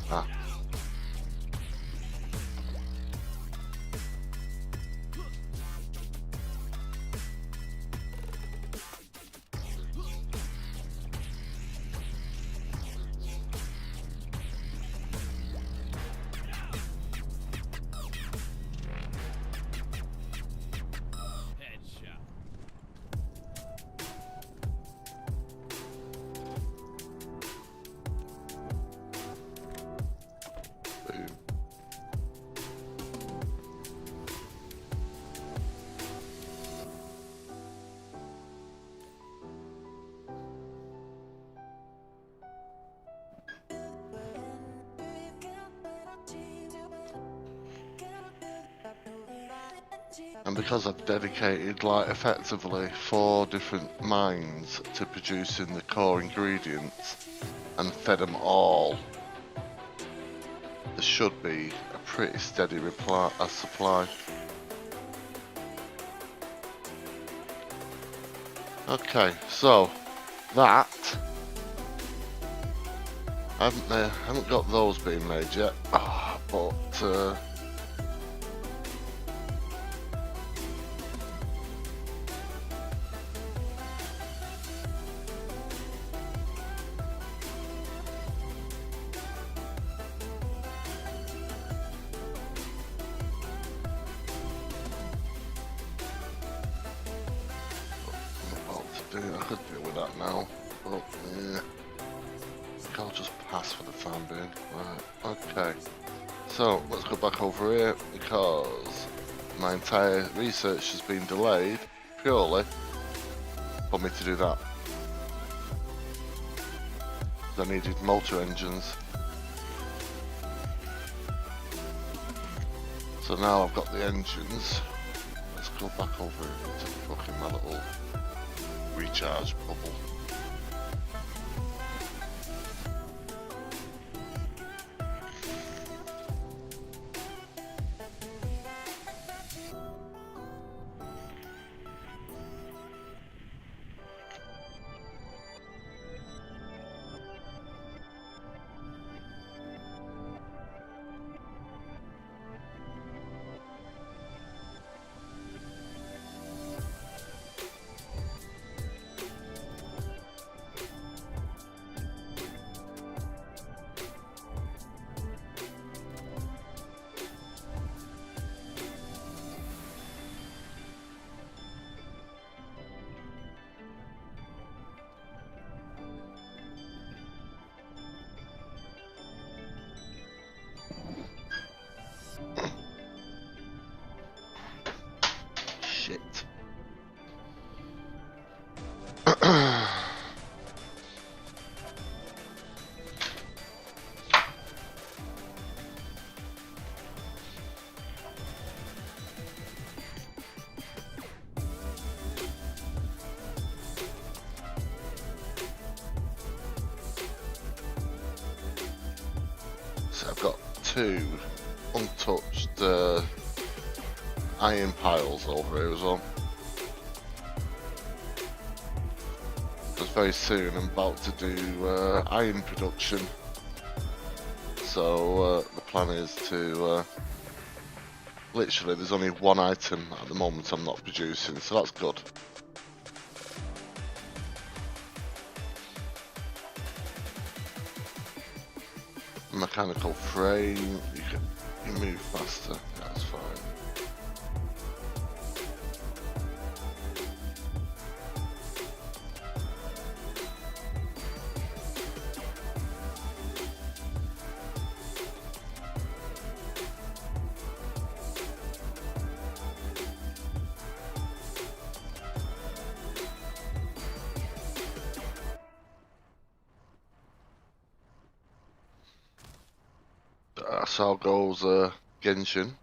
Ah. And because I've dedicated like effectively 4 different mines to producing the core ingredients and fed them all, there should be a pretty steady supply. Okay, so that I haven't got those being made yet, but I could deal with that now, but yeah, I think I'll just pass for the time being. Right, okay. So let's go back over here because my entire research has been delayed purely for me to do that. I needed motor engines. So now I've got the engines. Let's go back over into fucking my little recharge bubble. So I've got 2 untouched iron piles over here as well. Because very soon I'm about to do iron production. So the plan is to literally there's only 1 item at the moment I'm not producing, so that's good. Mechanical frame, you move faster, that's fine. So goes Genshin.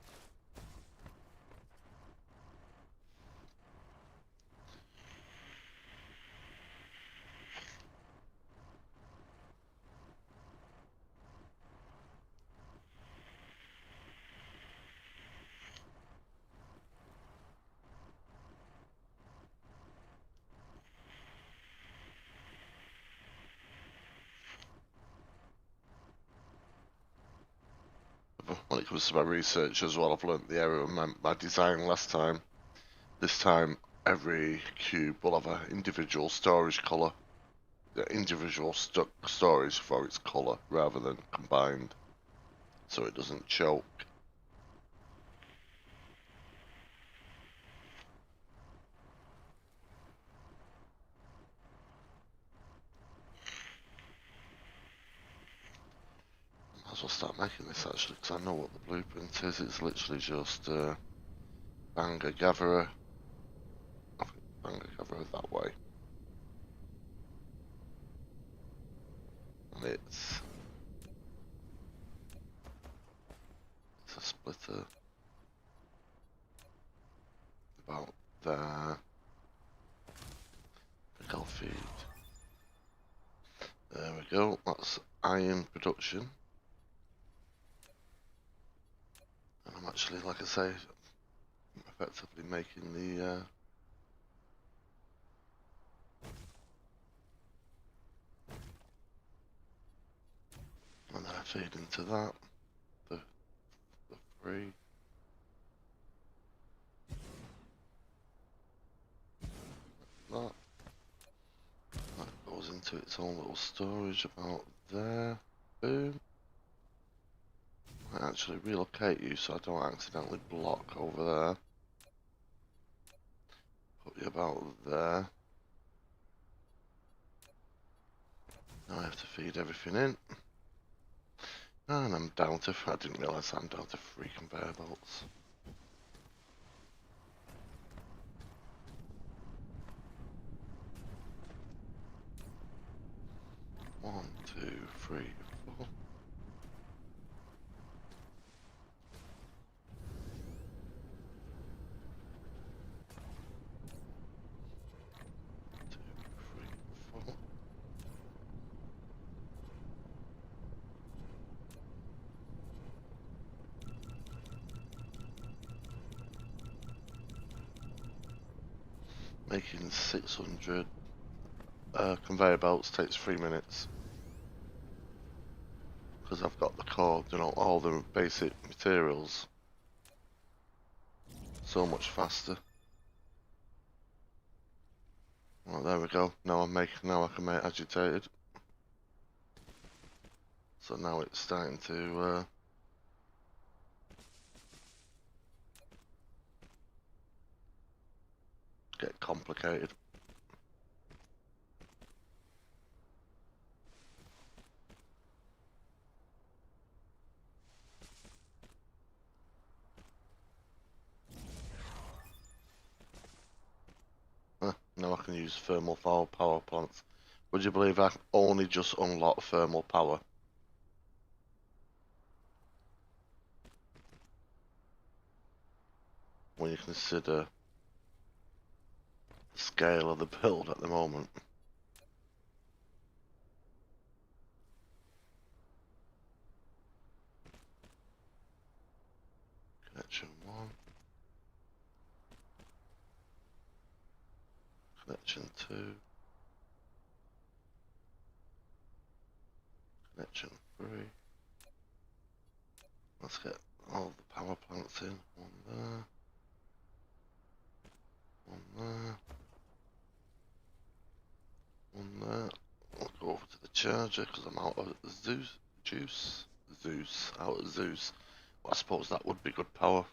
When it comes to my research as well, I've learnt the error of my design last time. This time, every cube will have an individual storage colour, individual storage for its colour, rather than combined, so it doesn't choke. Might as well start making this actually, because I know what the blueprint is. It's literally just banger gatherer. I think banger gatherer that way. And it's a splitter about there. I think I'll feed. There we go, that's iron production. And I'm actually, like I say, effectively making the and then I feed into that the 3. That goes into its own little storage about there. Boom. I actually relocate you so I don't accidentally block over there. Put you about there. Now I have to feed everything in. And I'm down to, I didn't realise I'm down to 3 conveyor belts. One, 2, 3, 4. Making 600 conveyor belts takes 3 minutes. Because I've got the core, you know, all the basic materials. So much faster. Well, there we go. Now I can make agitated. So now it's starting to get complicated. Now I can use thermal power plants. Would you believe I only just unlocked thermal power? When you consider the scale of the build at the moment. Connection 1. Connection 2. Connection 3. Let's get all the power plants in. One there. One there. One there. I'll go over to the charger because I'm out of Zeus. Out of Zeus. Well, I suppose that would be good power.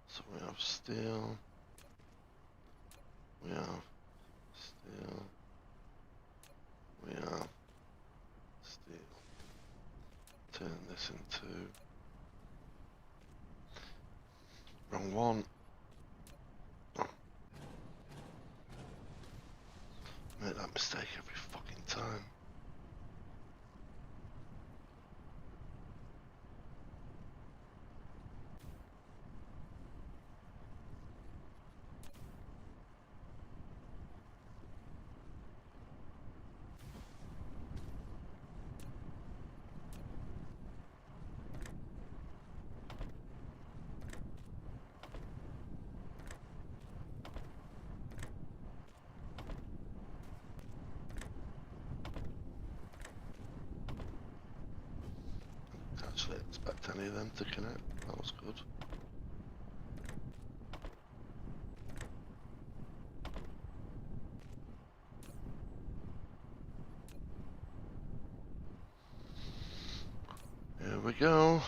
So we have steel. We have steel. We have steel. Turn this into wrong one. Oh. Make that mistake every fucking time. Actually expect any of them to connect. That was good. Here we go.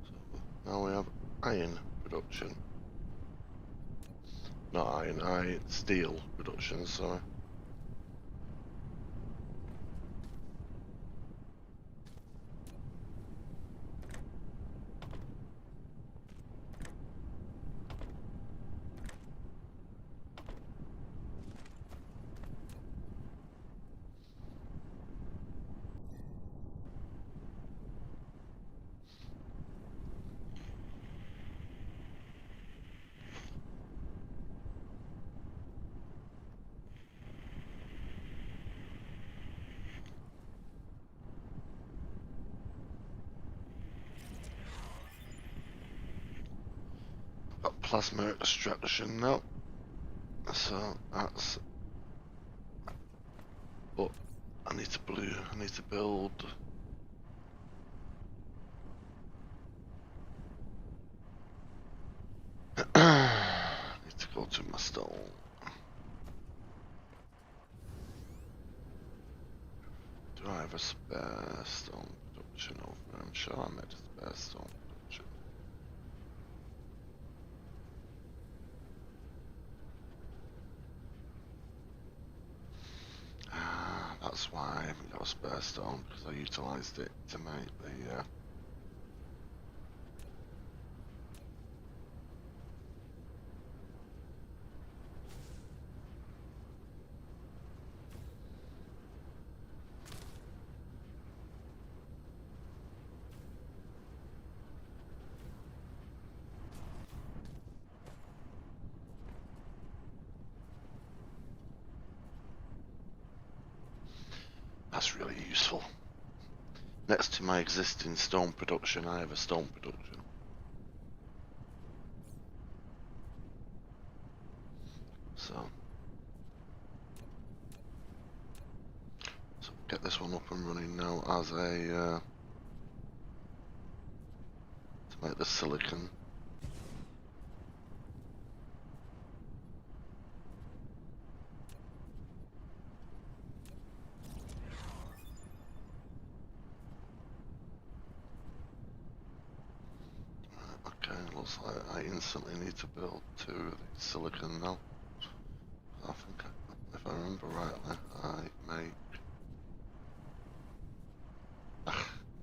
So now we have iron production. Not iron, steel production, sorry. Got plasma extraction now. So that's. But I need to build. I need to go to my stone. Do I have a spare stone production over there? I'm sure I made a spare stone production. That's why I haven't got a spare stone, because I utilised it to make the That's really useful. Next to my existing stone production, I have a stone production. So get this one up and running now as a to make the silicon. Okay, looks like I instantly need to build 2 of these silicon now. I think, if I remember rightly, I make...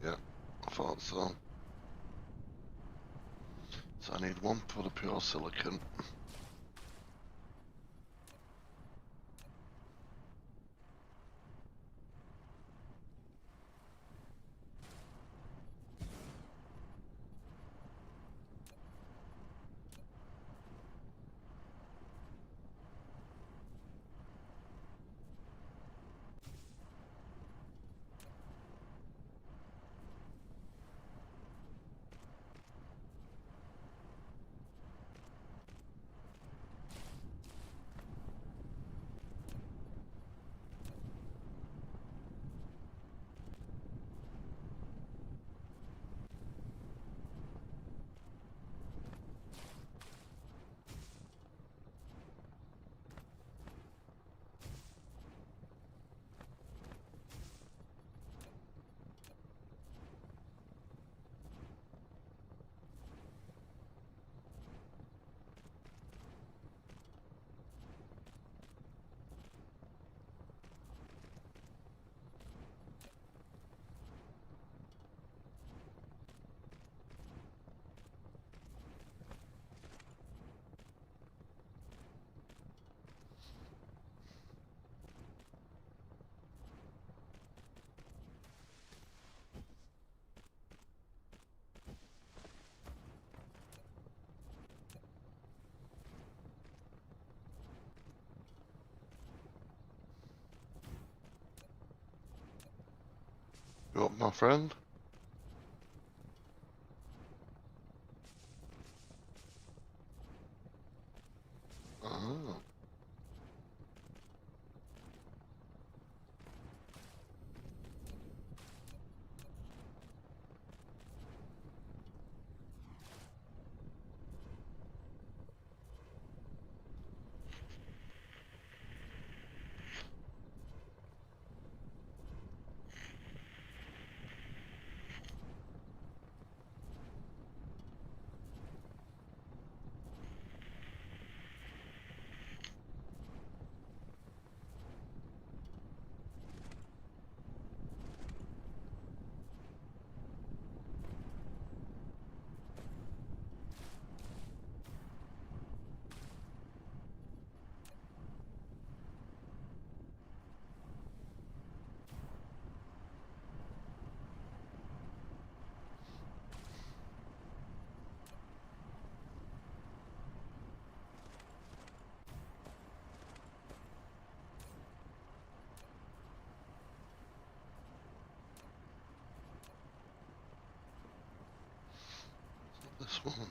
yeah, I thought so. So I need 1 for the pure silicon. You up, my friend? Oh. This one.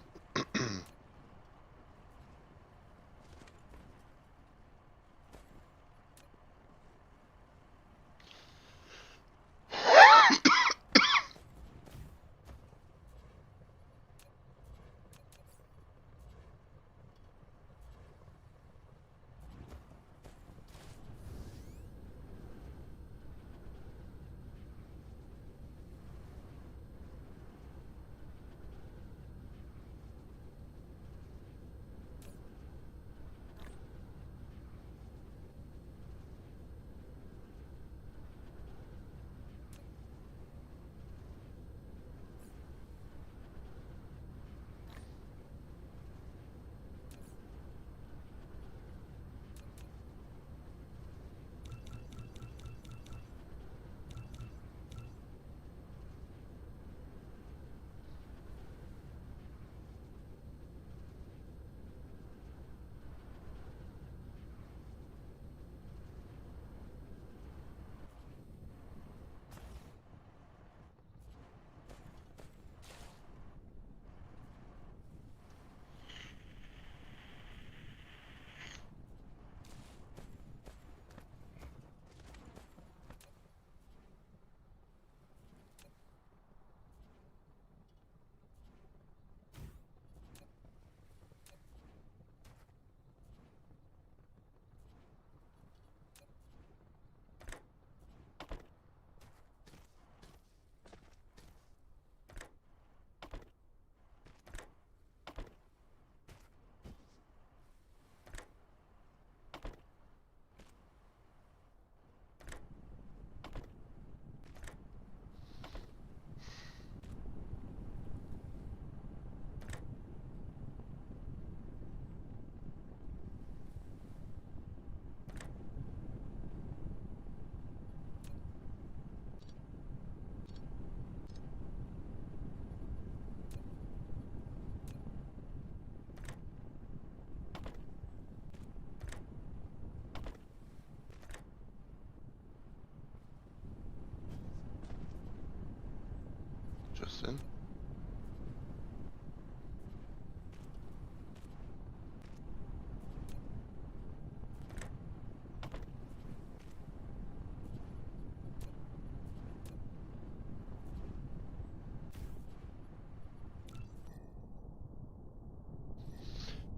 Justin.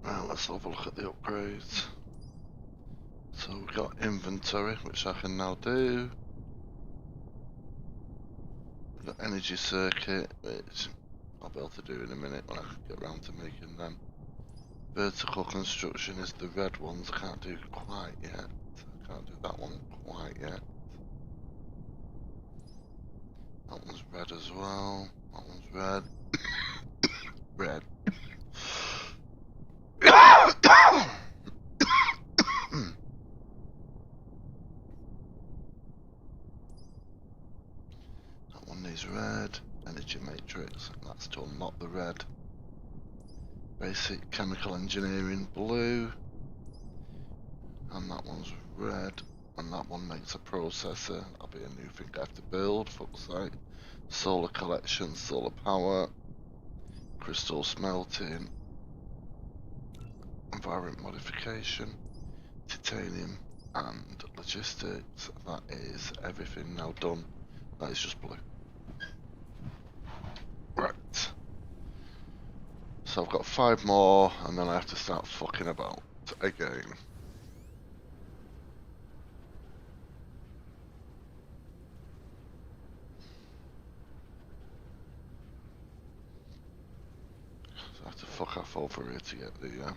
Right, let's have a look at the upgrades. So we've got inventory, which I can now do. We've got energy circuit, which I'll be able to do in a minute when I get around to making them. Vertical construction is the red ones, I can't do quite yet. I can't do that one quite yet. That one's red as well. That one's red. Red. That one needs red. Energy matrix, that's to unlock the red. Basic chemical engineering blue. And that one's red. And that one makes a processor. That'll be a new thing I have to build. Fuck's sake. Solar collection, solar power, crystal smelting, environment modification, titanium, and logistics. That is everything now done. That is just blue. Right. So I've got 5 more, and then I have to start fucking about again. So I have to fuck off over here to get the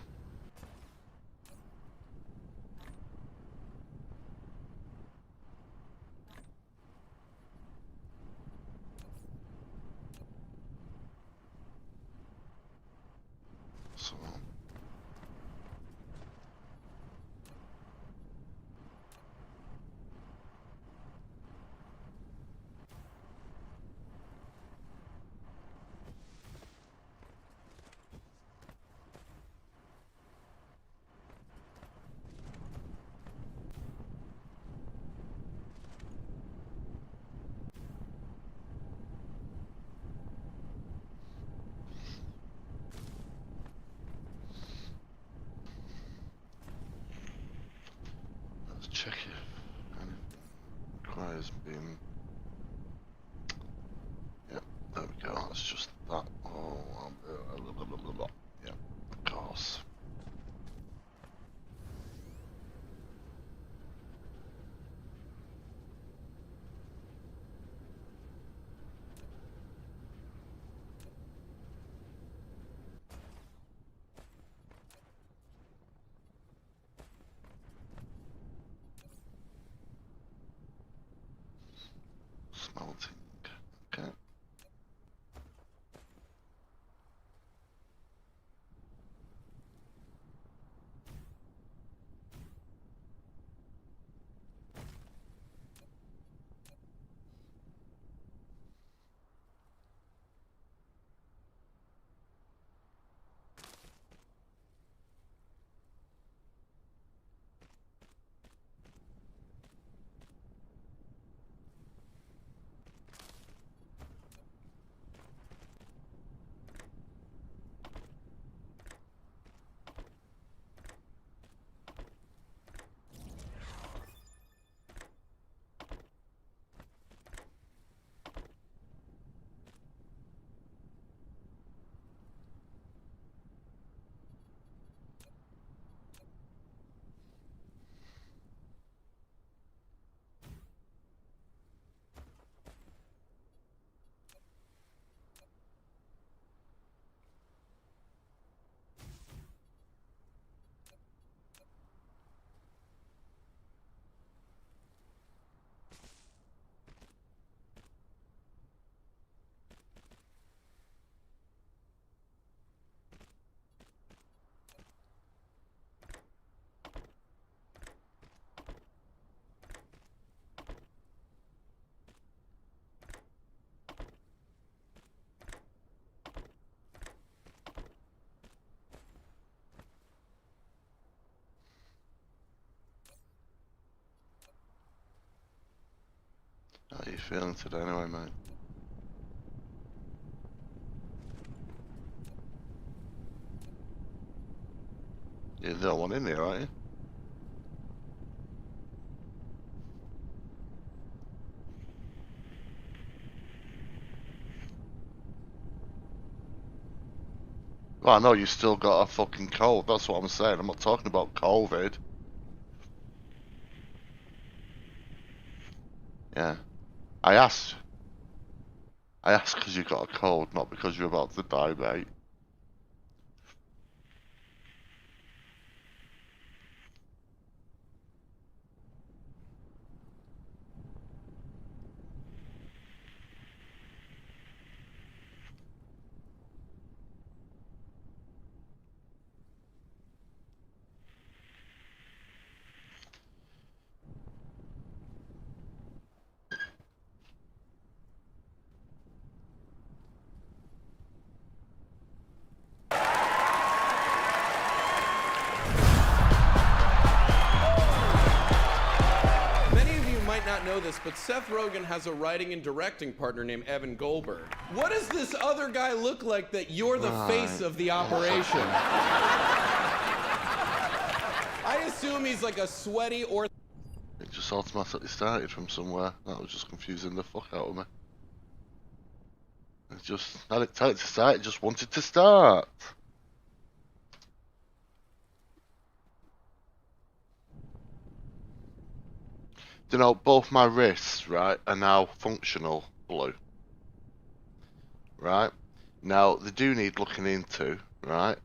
so let's check if anything requires being. Yeah, there we go. That's just that. Oh, yeah, of course. Smelting. Okay. How are you feeling today anyway, mate? You're the only one in here, aren't you? Well, I know you still got a fucking cold, that's what I'm saying. I'm not talking about COVID. Yeah. I asked because you got a cold, not because you're about to die, mate. know this, but Seth Rogen has a writing and directing partner named Evan Goldberg. What does this other guy look like that you're the face of the operation? I assume he's like a sweaty or... It just automatically started from somewhere. That was just confusing the fuck out of me. It just, I didn't tell it to start, it just wanted to start. You know, both my wrists, right, are now functional blue. Right? Now, they do need looking into, right?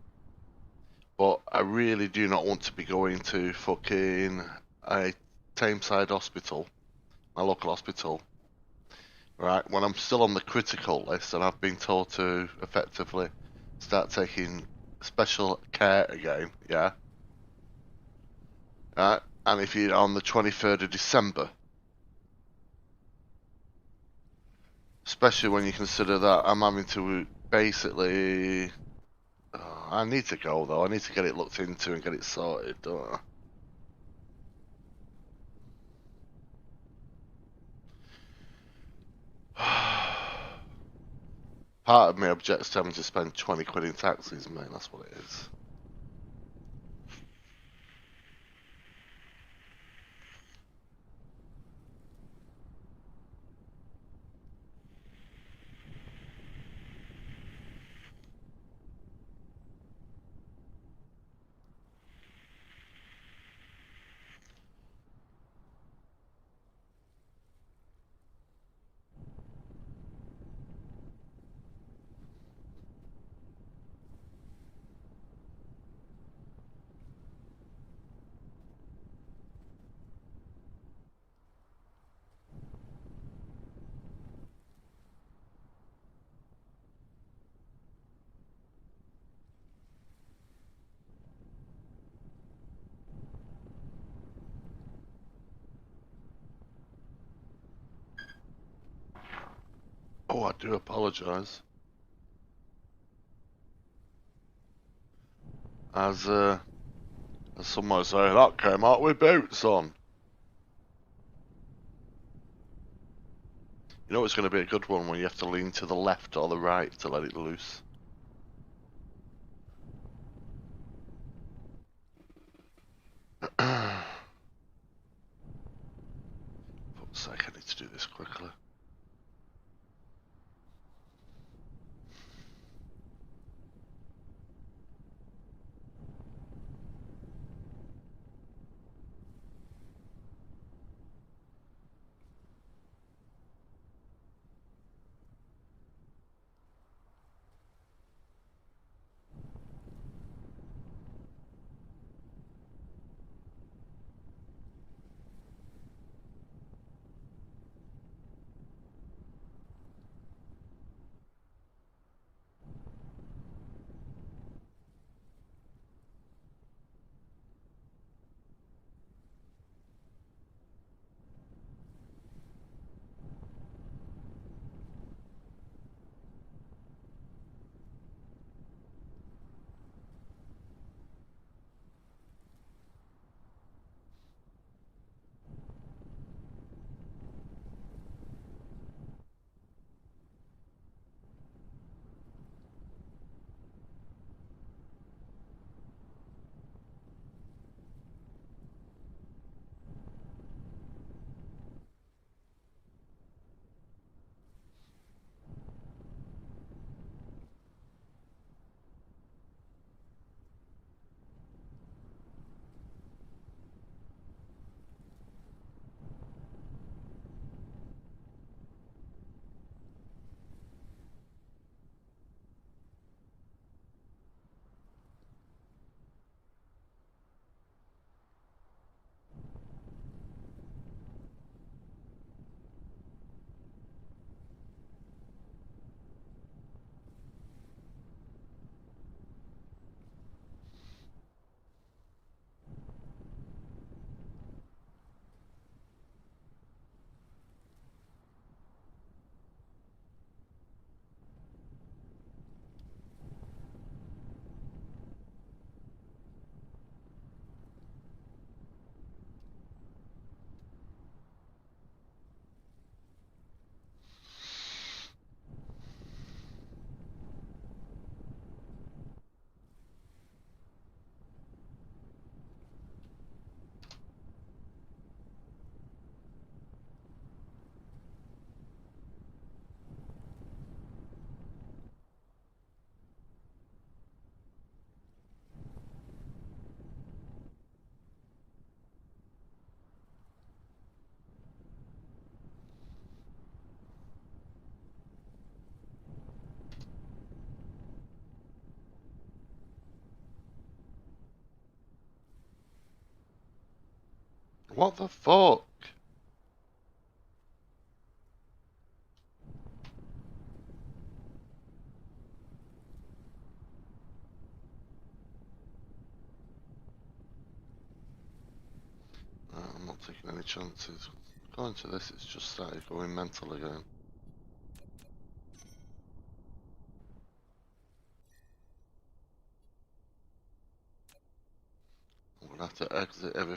But I really do not want to be going to fucking a Tameside hospital, my local hospital, right, when I'm still on the critical list and I've been told to effectively start taking special care again, yeah? Right? And if you're on the 23rd of December, especially when you consider that I'm having to basically... I need to go though, I need to get it looked into and get it sorted, don't I? Part of me objects to having to spend 20 quid in taxis, mate, that's what it is. Oh, I do apologise. As someone say, that came out with boots on. You know it's going to be a good one when you have to lean to the left or the right to let it loose. For fuck's sake, I need to do this quickly. What the fuck? I'm not taking any chances. Going to this, it's just started going mental again. I'm gonna have to exit every